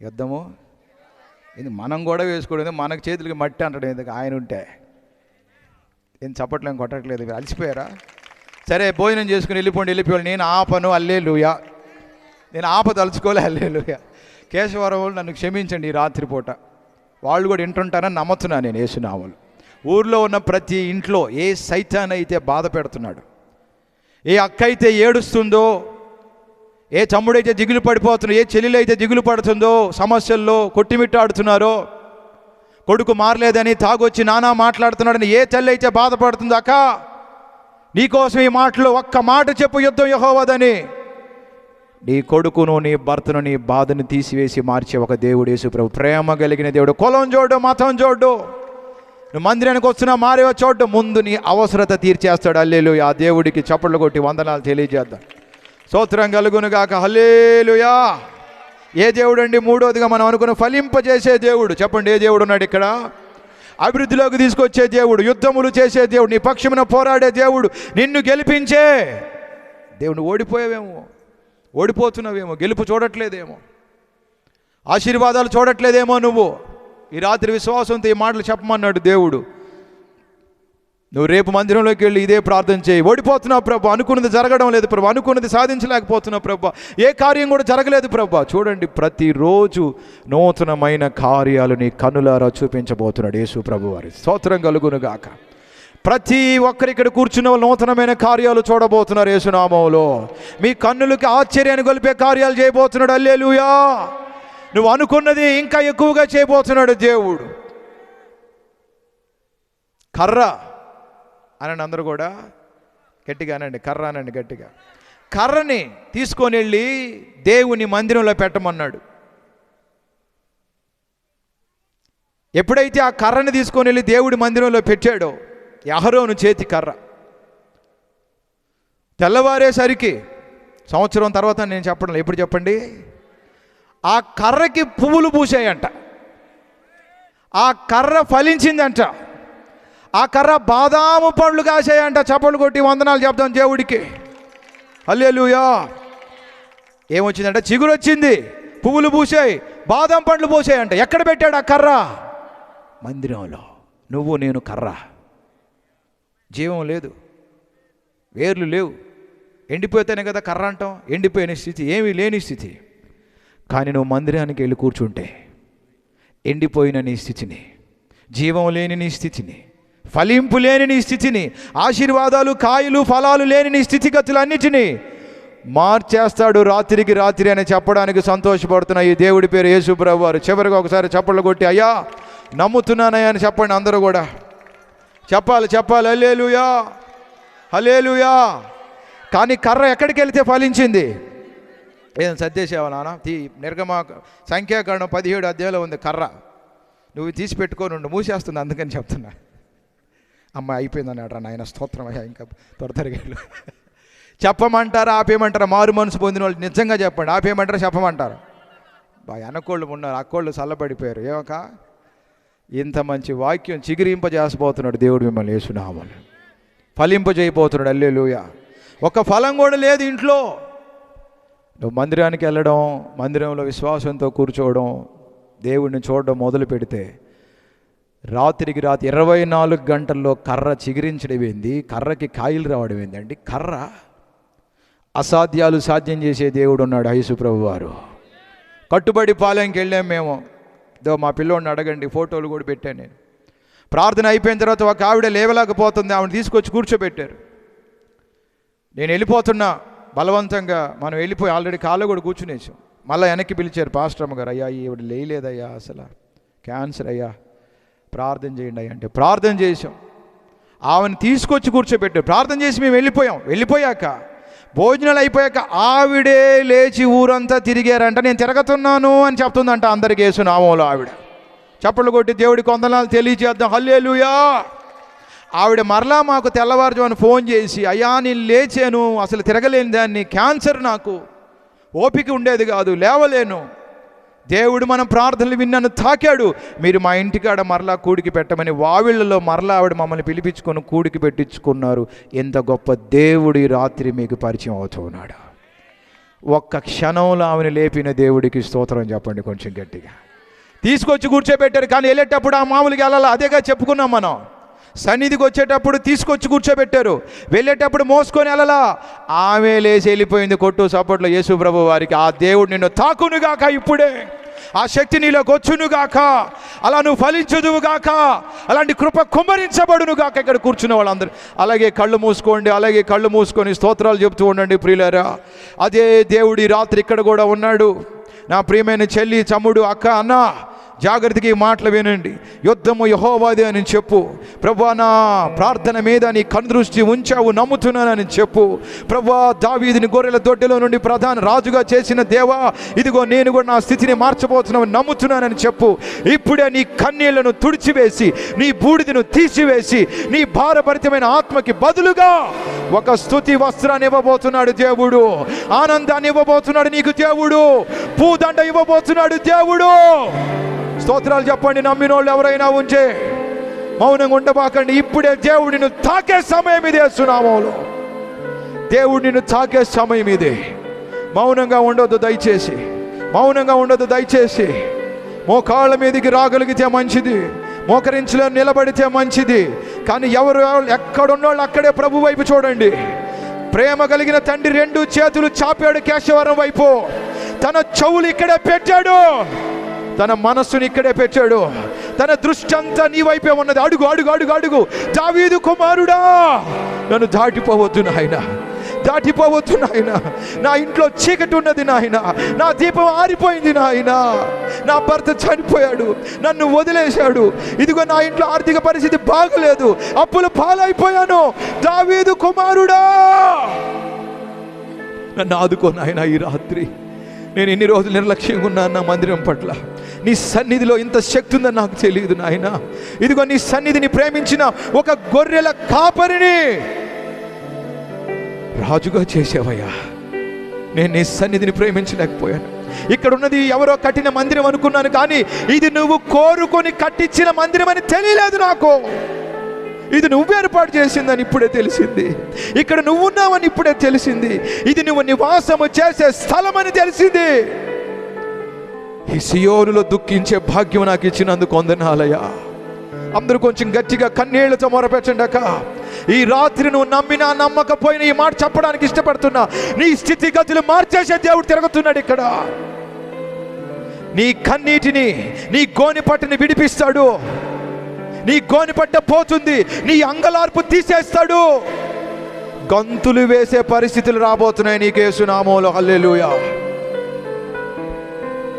యుద్ధము. ఇది మనం కూడా వేసుకోవడం, మనకు చేతులకి మట్టి అంటాడు. ఎందుకు ఆయన ఉంటే ఏం చప్పట్లేం కొట్టట్లేదు, అలసిపోయారా? సరే భోజనం చేసుకుని వెళ్ళిపోవాలి. నేను ఆపను, హల్లెలూయా. నేను ఆపదలుచుకోలే, హల్లెలూయా. కేశవరం వాళ్ళు నన్ను క్షమించండి ఈ రాత్రిపూట. వాళ్ళు కూడా వింటుంటారని నమ్ముతున్నాను నేను యేసునామములో. ఊర్లో ఉన్న ప్రతి ఇంట్లో ఏ సైతాన్ అయితే బాధ పెడుతున్నాడు, ఏ అక్క అయితే ఏడుస్తుందో, ఏ తమ్ముడైతే దిగులు పడిపోతుందో, ఏ చెల్లెలైతే దిగులు పడుతుందో, సమస్యల్లో కొట్టిమిట్టాడుతున్నారో, కొడుకు మారలేదని తాగొచ్చి నానా మాట్లాడుతున్నాడని ఏ తల్లి అయితే బాధపడుతుందో, అక్క నీకోసం ఈ మాటలు ఒక్క మాట చెప్పు, యుద్ధం యెహోవాదని. నీ కొడుకును, నీ భర్తను, నీ బాధను తీసివేసి మార్చే ఒక దేవుడు యేసు ప్రభు. ప్రేమ కలిగిన దేవుడు. కులం చూడు, మతం చూడు, నువ్వు మందిరానికి వస్తున్నా మారేవో చూడు, ముందు నీ అవసరత తీర్చేస్తాడు. హల్లెలూయా. ఆ దేవుడికి చప్పట్లు కొట్టి వందనాలు తెలియజేద్దాం. స్తోత్రం కలుగునుగాక. హల్లెలూయా. ఏ దేవుడు అండి? మూడోదిగా మనం అనుకున్న ఫలింపజేసే దేవుడు. చెప్పండి, ఏ దేవుడు ఉన్నాడు ఇక్కడ? అభివృద్ధిలోకి తీసుకొచ్చే దేవుడు, యుద్ధములు చేసే దేవుడు, నీ పక్షమున పోరాడే దేవుడు, నిన్ను గెలిపించే దేవుడు. ఓడిపోయావేమో, ఓడిపోతున్నావేమో, గెలుపు చూడట్లేదేమో, ఆశీర్వాదాలు చూడట్లేదేమో. నువ్వు ఈ రాత్రి విశ్వాసంతో ఈ మాటలు చెప్పమన్నాడు దేవుడు. నువ్వు రేపు మందిరంలోకి వెళ్ళి ఇదే ప్రార్థన చేయి. ఓడిపోతున్నావు ప్రభా, అనుకున్నది జరగడం లేదు ప్రభా, అనుకున్నది సాధించలేకపోతున్నావు ప్రభా, ఏ కార్యం కూడా జరగలేదు ప్రభా. చూడండి, ప్రతిరోజు నూతనమైన కార్యాలు నీ కన్నులారా చూపించబోతున్నాడు యేసు ప్రభు వారి. స్తోత్రం కలుగును గాక. ప్రతి ఒక్కరి ఇక్కడ కూర్చున్న నూతనమైన కార్యాలు చూడబోతున్నారు యేసునామములో. మీ కన్నులకి ఆశ్చర్యాన్ని గొలిపే కార్యాలు చేయబోతున్నాడు. హల్లెలూయా. నువ్వు అనుకున్నది ఇంకా ఎక్కువగా చేయబోతున్నాడు దేవుడు. కర్ర అనండి, అందరూ కూడా గట్టిగా అనండి, కర్ర అనండి గట్టిగా. కర్రని తీసుకొని వెళ్ళి దేవుని మందిరంలో పెట్టమన్నాడు. ఎప్పుడైతే ఆ కర్రని తీసుకొని వెళ్ళి దేవుడి మందిరంలో పెట్టాడో, అహరోను చేతి కర్ర, తెల్లవారేసరికి సంవత్సరం తర్వాత, నేను చెప్పడం ఎప్పుడు చెప్పండి, ఆ కర్రకి పువ్వులు పూసాయంట, ఆ కర్ర ఫలించిందంట, ఆ కర్ర బాదాము పండ్లు కాసాయంట. చప్పట్లు కొట్టి వందనాలు చెప్తాం దేవుడికి. హల్లెలూయా. ఏమొచ్చిందంట? చిగురు వచ్చింది, పువ్వులు పూసాయి, బాదాం పండ్లు పూసాయంట. ఎక్కడ పెట్టాడు ఆ కర్ర? మందిరంలో. నువ్వు నేను కర్ర. జీవం లేదు, వేర్లు లేవు, ఎండిపోతేనే కదా కర్ర అంటాం. ఎండిపోయిన స్థితి, ఏమీ లేని స్థితి. కానీ నువ్వు మందిరానికి వెళ్ళి కూర్చుంటే ఎండిపోయిన నీ స్థితిని, జీవం లేని నీ స్థితిని, ఫలింపు లేని నీ స్థితిని, ఆశీర్వాదాలు, కాయలు, ఫలాలు లేని నీ స్థితిగతులన్నిటినీ మార్చేస్తాడు రాత్రికి రాత్రి అని చెప్పడానికి సంతోషపడుతున్న ఈ దేవుడి పేరు యేసు ప్రభు వారు. చివరిగా ఒకసారి చప్పట్లు కొట్టి అయ్యా నమ్ముతున్నానయ్యా అని చెప్పండి. అందరూ కూడా చెప్పాలి. హల్లెలూయా, హల్లెలూయా. కానీ కర్ర ఎక్కడికి వెళితే ఫలించింది? ఏం సర్దేసేవా నాన్న? నిర్గమ సంఖ్యాకాండం 17 అధ్యాయంలో ఉంది కర్ర. నువ్వు తీసి పెట్టుకొని ఉండు, మూసేస్తుంది, అందుకని చెప్తున్నా. అమ్మ అయిపోయింది అన్నాడు నాయన. స్తోత్రం అయ్యా. ఇంకా త్వరగా చెప్పమంటారా ఆపేయమంటారా? మారు మనసు పొందిన వాళ్ళు నిజంగా చెప్పండి. ఆపేయమంటారా చెప్పమంటారా? బాగా అనకోళ్ళు ఉన్నారు, అక్కోళ్ళు చల్లబడిపోయారు. ఏమక ఇంత మంచి వాక్యం చిగురింపజేసబోతున్నాడు దేవుడు మిమ్మల్ని యేసునామములో. ఫలింపజేయబోతున్నాడు. హల్లెలూయా. ఒక ఫలం కూడా లేదు ఇంట్లో. నువ్వు మందిరానికి వెళ్ళడం, మందిరంలో విశ్వాసంతో కూర్చోవడం, దేవుడిని చూడడం మొదలు పెడితే రాత్రికి రాత్రి 24 గంటల్లో కర్ర చిగురించడం ఏంది, కర్రకి కాయలు రావడం ఏందండి? కర్ర అసాధ్యాలు సాధ్యం చేసే దేవుడు ఉన్నాడు యేసు ప్రభు వారు. కట్టుబడి పాలెంకి వెళ్ళాం మేము. మా పిల్లోడిని అడగండి, ఫోటోలు కూడా పెట్టాను నేను. ప్రార్థన అయిపోయిన తర్వాత ఒక ఆవిడ లేవలేకపోతుంది, ఆవిడ తీసుకొచ్చి కూర్చోబెట్టారు. నేను వెళ్ళిపోతున్నా, బలవంతంగా మనం వెళ్ళిపోయి ఆల్రెడీ కాళ్ళు కూడా కూర్చునేసాం. మళ్ళీ వెనక్కి పిలిచారు పాస్టర్ అమ్మ గారు. అయ్యా ఈవిడ లేదయ్యా, అసలు క్యాన్సర్ అయ్యా, ప్రార్థన చేయండి అయ్యా అంటే ప్రార్థన చేసాం. ఆమెను తీసుకొచ్చి కూర్చోబెట్టారు. ప్రార్థన చేసి మేము వెళ్ళిపోయాక భోజనాలు అయిపోయాక ఆవిడే లేచి ఊరంతా తిరిగారంట. నేను తిరగతున్నాను అని చెప్తుందంట అందరికి యేసు నామములో ఆవిడ. చప్పట్లు కొట్టి దేవుడికి వందనాలు తెలియజేద్దాం. హల్లెలూయా. ఆవిడ మరలా మాకు తెల్లవారుజామున ఫోన్ చేసి, అయ్యా నేను లేచాను, అసలు తిరగలేని దాన్ని, క్యాన్సర్, నాకు ఓపిక ఉండేది కాదు, లేవలేను, దేవుడు మన ప్రార్థనలు విన్నాను, తాకాడు, మీరు మా ఇంటికాడ మరలా కూడికి పెట్టమని వావిళ్ళలో మరలా ఆవిడ మమ్మల్ని పిలిపించుకొని కూడికి పెట్టించుకున్నారు. ఎంత గొప్ప దేవుడు ఈ రాత్రి మీకు పరిచయం అవుతున్నాడు. ఒక్క క్షణంలో ఆమెను లేపిన దేవుడికి స్తోత్రం చెప్పండి కొంచెం గట్టిగా. తీసుకొచ్చి కూర్చోబెట్టారు. కానీ వెళ్ళేటప్పుడు ఆ మామూలుగా వెళ్ళాలి, అదేగా చెప్పుకున్నాం మనం. సన్నిధికి వచ్చేటప్పుడు తీసుకొచ్చి కూర్చోబెట్టారు, వెళ్ళేటప్పుడు మోసుకొని వెళ్ళలా. ఆమె లేచి వెళ్ళిపోయింది. కొట్టు సపోర్ట్లో యేసు ప్రభు వారికి. ఆ దేవుడు నిన్ను తాకునుగాక, ఇప్పుడే ఆ శక్తి నీలోకి వచ్చునుగాక, అలా నువ్వు ఫలించుదువుగాక, అలాంటి కృప కుమ్మరించబడునుగాక. ఇక్కడ కూర్చున్న వాళ్ళందరూ అలాగే కళ్ళు మూసుకొని స్తోత్రాలు చెప్తూ ఉండండి ప్రియులారా. అదే దేవుడి రాత్రి ఇక్కడ కూడా ఉన్నాడు. నా ప్రియమైన చెల్లి, తమ్ముడు, అక్క, అన్న, జాగ్రత్తగా ఈ మాటలు వినండి. యుద్ధము యెహోవాదే అని చెప్పు. ప్రభువా నా ప్రార్థన మీద నీ కనుదృష్టి ఉంచావు, నమ్ముతున్నానని చెప్పు. ప్రభువా దావీదుని గొర్రెల దొడ్డిలో నుండి ప్రధాన రాజుగా చేసిన దేవా, ఇదిగో నేను కూడా నా స్థితిని మార్చబోతున్నావు, నమ్ముతున్నానని చెప్పు. ఇప్పుడే నీ కన్నీళ్లను తుడిచివేసి, నీ బూడిదను తీసివేసి, నీ భారభరితమైన ఆత్మకి బదులుగా ఒక స్తుతి వస్త్రాన్ని ఇవ్వబోతున్నాడు దేవుడు. ఆనందాన్ని ఇవ్వబోతున్నాడు నీకు దేవుడు. పూదండ ఇవ్వబోతున్నాడు దేవుడు. స్తోత్రాలు చెప్పండి నమ్మినోళ్ళు ఎవరైనా ఉంటే. మౌనంగా ఉండబాకండి. ఇప్పుడే దేవుడు నిన్ను తాకే సమయం ఇదే. యేసునామములో దేవుడు నిన్ను తాకే సమయం ఇదే. మౌనంగా ఉండొద్దు దయచేసి, మౌనంగా ఉండొద్దు దయచేసి. మోకాళ్ళ మీదకి రాగలిగితే మంచిది, మోకరించలో నిలబడితే మంచిది. కానీ ఎవరు ఎక్కడున్నోళ్ళు అక్కడే ప్రభు వైపు చూడండి. ప్రేమ కలిగిన తండ్రి 2 చేతులు చాపాడు కేశవరం వైపు. తన చెవులు ఇక్కడే పెట్టాడు, తన మనస్సుని ఇక్కడే పెట్టాడు. తన దృష్టి అంతా నీ వైపే ఉన్నది. అడుగు అడుగు అడుగు అడుగు. దావీదు కుమారుడా, నన్ను దాటిపోవద్దు నాయన, దాటిపోవద్దు నాయన. నా ఇంట్లో చీకటి ఉన్నది నాయన, నా దీపం ఆరిపోయింది నాయన. నా భర్త చనిపోయాడు, నన్ను వదిలేశాడు. ఇదిగో నా ఇంట్లో ఆర్థిక పరిస్థితి బాగలేదు, అప్పులు పాలైపోయాను. దావీదు కుమారుడా, నన్ను ఆదుకో నాయన. ఈ రాత్రి నేను ఎన్ని రోజులు నిర్లక్ష్యంగా ఉన్నాను నా మందిరం పట్ల. నీ సన్నిధిలో ఇంత శక్తి ఉందని నాకు తెలియదు నాయన. ఇదిగో నీ సన్నిధిని ప్రేమించిన ఒక గొర్రెల కాపరిని రాజుగా చేసావయ్యా. నేను నీ సన్నిధిని ప్రేమించలేకపోయాను. ఇక్కడ ఉన్నది ఎవరో కట్టిన మందిరం అనుకున్నాను, కానీ ఇది నువ్వు కోరుకొని కట్టించిన మందిరం అని తెలియలేదు నాకు. ఇది నువ్వు ఏర్పాటు చేసిందని ఇప్పుడే తెలిసింది. ఇక్కడ నువ్వు ఉన్నావని ఇప్పుడే తెలిసింది. ఇది నువ్వు నివాసము చేసే స్థలం అని తెలిసింది. ఈ సియోనులో దుఃఖించే భాగ్యం నాకు ఇచ్చినందుకు వందనాలయ్యా. అందరూ కొంచెం గట్టిగా కన్నీళ్లతో మొరపెట్టండి అక్క. ఈ రాత్రి నువ్వు నమ్మినా నమ్మకపోయినా ఈ మాట చెప్పడానికి ఇష్టపడుతున్నా. నీ స్థితిగతులు మార్చేసే దేవుడు తిరుగుతున్నాడు ఇక్కడ. నీ కన్నీటిని, నీ గోనిపట్టుని విడిపిస్తాడు. నీ గోనిపట్ట పోతుంది, నీ అంగలార్పు తీసేస్తాడు. గంతులు వేసే పరిస్థితులు రాబోతున్నాయి నీకు యేసునామములో. హల్లెలూయా.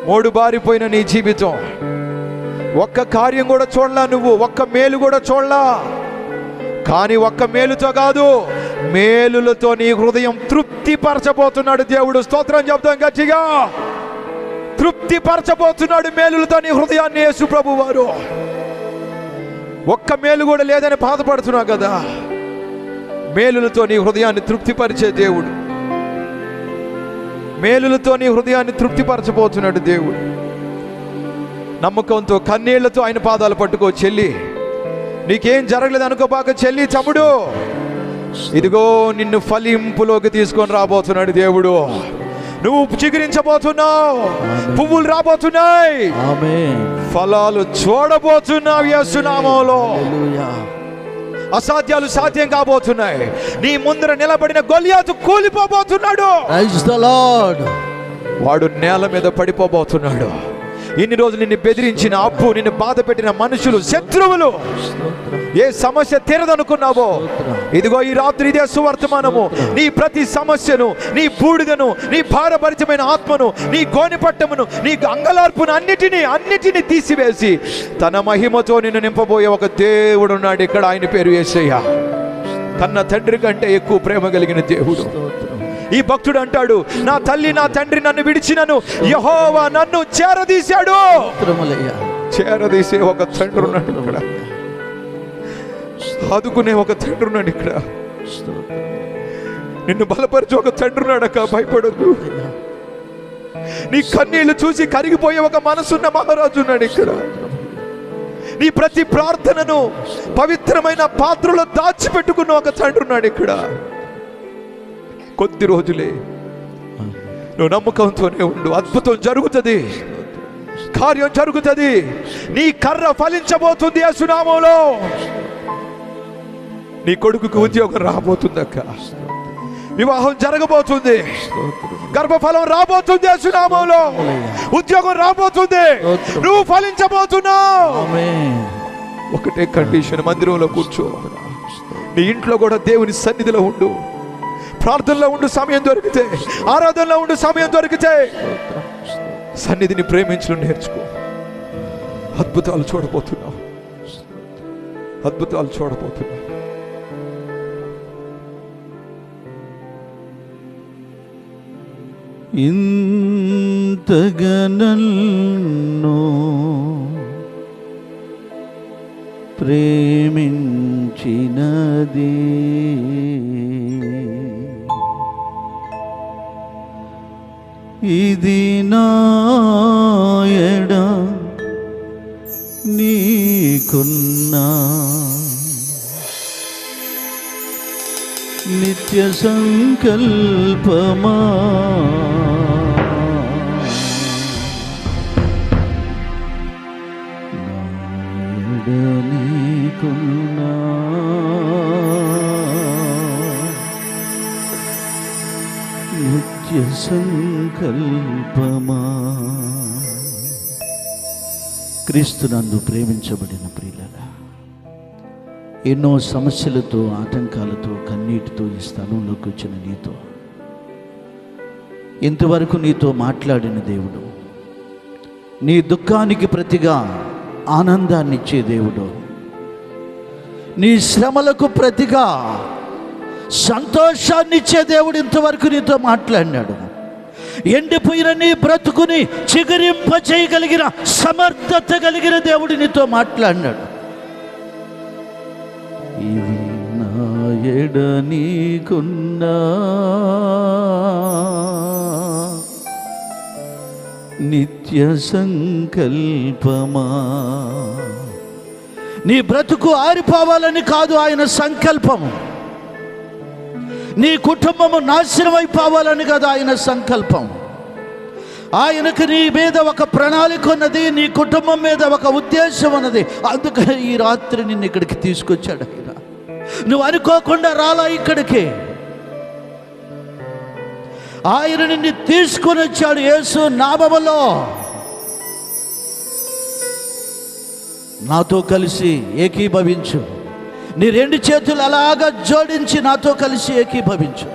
మోడు బారిపోయిన నీ జీవితం, ఒక్క కార్యం కూడా చూడలా నువ్వు, ఒక్క మేలు కూడా చూడలా. కానీ ఒక్క మేలుతో కాదు, మేలులతో నీ హృదయం తృప్తిపరచబోతున్నాడు దేవుడు. స్తోత్రం చెప్తాం గట్టిగా. తృప్తిపరచబోతున్నాడు మేలులతో నీ హృదయాన్ని యేసు ప్రభు వారు. ఒక్క మేలు కూడా లేదని బాధపడుతున్నావు కదా, మేలులతో నీ హృదయాన్ని తృప్తిపరిచే దేవుడు. మేలులతో నీ హృదయాన్ని తృప్తిపరచబోతున్నాడు దేవుడు. నమ్మకంతో కన్నీళ్లతో ఆయన పాదాలు పట్టుకో. చెల్లి, నీకేం జరగలేదు అనుకోబాక చెల్లి, తమ్ముడు, ఇదిగో నిన్ను ఫలింపులోకి తీసుకొని రాబోతున్నాడు దేవుడు. నువ్వు చిగురించబోతున్నావు, పువ్వులు రాబోతున్నాయి, ఫలాలు చూడబోతున్నావు యేసునామములో. అసాధ్యాలు సాధ్యం కాబోతున్నాయి. నీ ముందర నిలబడిన గొలియాతు కూలిపోబోతున్నాడు. వాడు నేల మీద పడిపోబోతున్నాడు. ఇన్ని రోజులు నిన్ను బెదిరించిన అప్పు, నిన్ను బాధ పెట్టిన మనుషులు, శత్రువులు, ఏ సమస్య తీరదనుకున్నావో, ఇదిగో ఈ రాత్రి ఇదే సువర్తమానము. నీ ప్రతి సమస్యను, నీ బూడిదను, నీ భారభరితమైన ఆత్మను, నీ గోనిపట్టమును, నీ అంగలార్పును అన్నిటినీ తీసివేసి తన మహిమతో నిన్ను నింపబోయే ఒక దేవుడు ఉన్నాడు ఇక్కడ. ఆయన పేరు యేసయ్య. కన్న తండ్రి కంటే ఎక్కువ ప్రేమ కలిగిన దేవుడు. ఈ భక్తుడు అంటాడు, నా తల్లి నా తండ్రి నన్ను విడిచినను, యెహోవా నన్ను చేరదీశాడు. చేరదీసే ఒక తండ్రి ఉన్నాడు ఇక్కడ. ఆదుకునే ఒక తండ్రి ఉన్నాడు ఇక్కడ. నిన్ను బలపరిచే ఒక తండ్రి ఉన్నాడక. భయపడొద్దు. నీ కన్నీళ్లు చూసి కరిగిపోయే ఒక మనసున్న మహారాజు ఉన్నాడు ఇక్కడ. నీ ప్రతి ప్రార్థనను పవిత్రమైన పాత్రలో దాచిపెట్టుకున్న ఒక తండ్రి ఉన్నాడు ఇక్కడ. కొద్ది రోజులే, నువ్వు నమ్మకంతోనే ఉండు. అద్భుతం జరుగుతుంది, కార్యం జరుగుతుంది. నీ కర్ర ఫలించబోతుంది యేసునామములో. నీ కొడుకుకి ఉద్యోగం రాబోతుంది అక్క. వివాహం జరగబోతుంది, గర్భఫలం రాబోతుంది యేసునామములో. ఉద్యోగం రాబోతుంది, నువ్వు ఫలించబోతున్నావు. ఒకటే కండిషన్, మందిరంలో కూర్చో. నీ ఇంట్లో కూడా దేవుని సన్నిధిలో ఉండు, ప్రార్థనలో ఉండు. సమయం దొరికితే, ఆరాధనలో ఉండు. సమయం దొరికితే సన్నిధిని ప్రేమించడం నేర్చుకో. అద్భుతాలు చూడబోతున్నావు, అద్భుతాలు చూడబోతున్నావు. ఇంతగా నన్ను ప్రేమించినది ఇది నా ఎడ నీ నీకున్నా నిత్య సంకల్పమా నీకున్నా నిత్య సంకల్పమా. క్రీస్తునందు ప్రేమించబడిన ప్రియులారా, ఎన్నో సమస్యలతో ఆటంకాలతో కన్నీటితో ఈ స్థలంలోకి వచ్చిన నీతో ఇంతవరకు నీతో మాట్లాడిన దేవుడు, నీ దుఃఖానికి ప్రతిగా ఆనందాన్ని ఇచ్చే దేవుడు, నీ శ్రమలకు ప్రతిగా సంతోషాన్ని ఇచ్చే దేవుడు ఇంతవరకు నీతో మాట్లాడినాడు. ఎండిపోయిన నీ బ్రతుకుని చిగురింప చేయగలిగిన సమర్థత కలిగిన దేవుడు నీతో మాట్లాడినాడు. ఇది నా ఎడ నీకున్నా నిత్య సంకల్పమా. నీ బ్రతుకు ఆరిపోవాలని కాదు ఆయన సంకల్పము. నీ కుటుంబము నాశనం అయిపోవాలని కాదు ఆయన సంకల్పం. ఆయనకు నీ మీద ఒక ప్రణాళిక ఉన్నది, నీ కుటుంబం మీద ఒక ఉద్దేశం ఉన్నది. అందుకని ఈ రాత్రి నిన్ను ఇక్కడికి తీసుకొచ్చాడు ఆయన. నువ్వు అనుకోకుండా రాలా ఇక్కడికి. ఆయన నిన్ను తీసుకొని వచ్చాడు యేసు నామములో. నాతో కలిసి ఏకీభవించు. నీ రెండు చేతులు అలాగా జోడించి నాతో కలిసి ఏకీభవించు.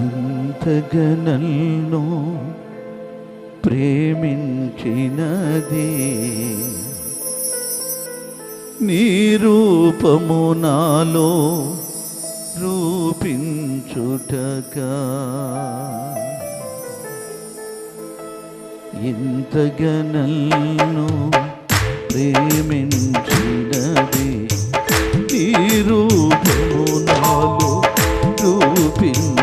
ఇంతగా నన్ను ప్రేమించినది నీ రూపము నాలో రూపించుటకా. ఇంతగా నన్ను ప్రేమించినది నీ రూపము నాలో రూపించుటగా.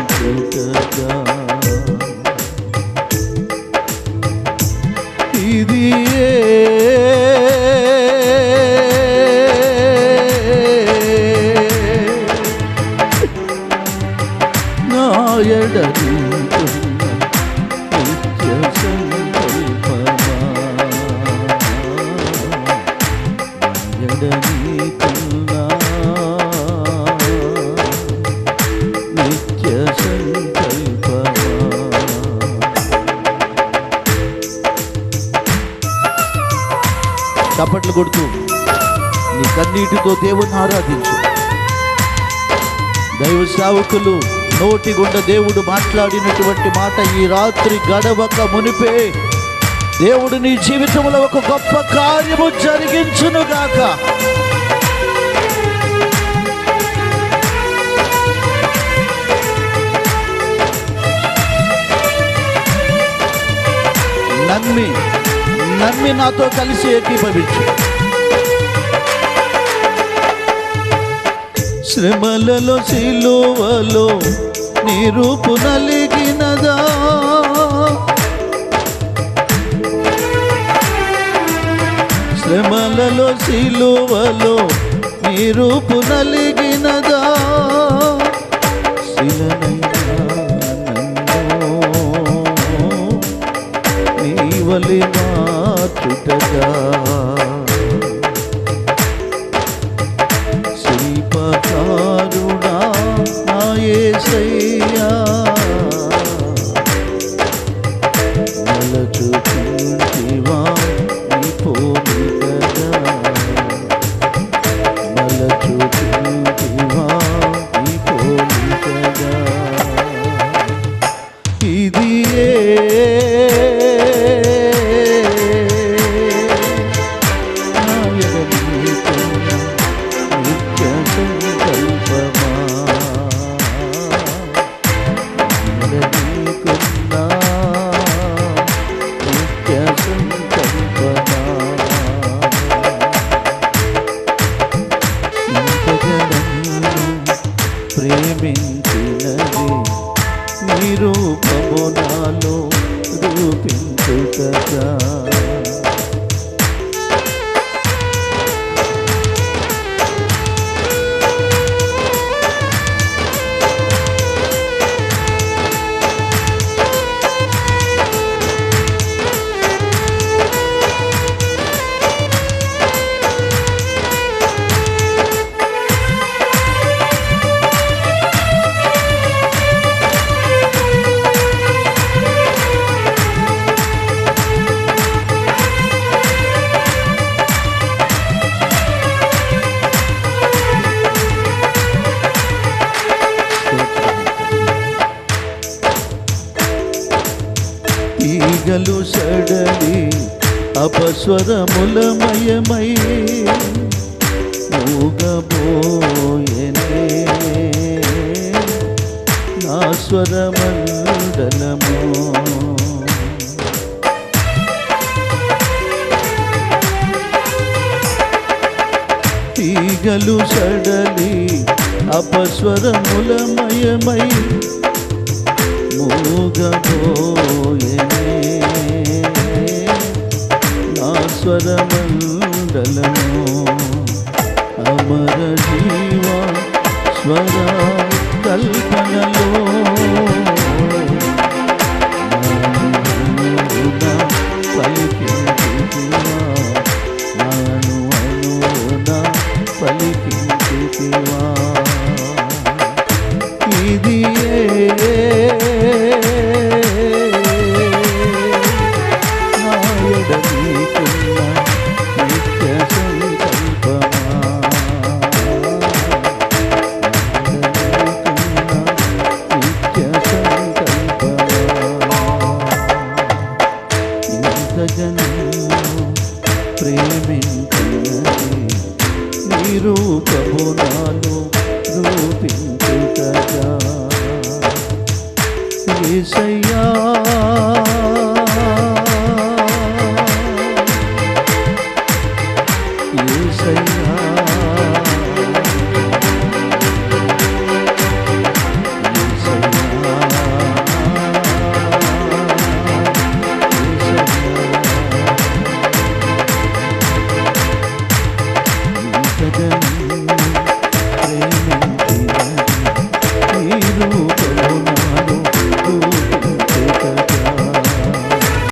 ఇది నా ఎడ నీకున్న నిత్య సంకల్పమా. ఎడ నీకున్నా నిత్య సంకల్పమా. చప్పట్లు కొడుతూ నీ కన్నీటితో దేవుని ఆరాధించు. దైవ సేవకులు నోటి గుండ దేవుడు మాట్లాడినటువంటి మాట ఈ రాత్రి గడవక మునిపే దేవుడు నీ జీవితంలో ఒక గొప్ప కార్యము జరిగించునుగాక. నమ్మి నాతో కలిసి ఏకీభవించు. శ్రమలలో సిలువలో నీ రూపు నలిగినదా, శ్రమలలో సిలువలో నీ రూపు నలిగినదా. శిలనైనా నన్ను నీ వలె మార్చుటగా. శిల్పకారుడా నా యేసయ్యా, మలచుకుంటివా నీ పోలికగా. మలచుకుంటివా నీ పోలికగా. ఇది అపస్వరములమయమై మూగబోయెనే నా స్వరమండలము. తీగలు సడలి అపస్వరములమయమై మూగబోయెనే నా స్వరమండలము. అమర జీవ స్వర కల్పనలో పలికించుతివా, నాను అనునా పలికించుతివా. ఇది నా ఎడ నీకున్న నిత్య సంకల్పమా, నిత్య సంకల్పమా. ఇంతజను ప్రేమించినది నీ రూపము నాలో రూపించుటగా. యేసయ్యా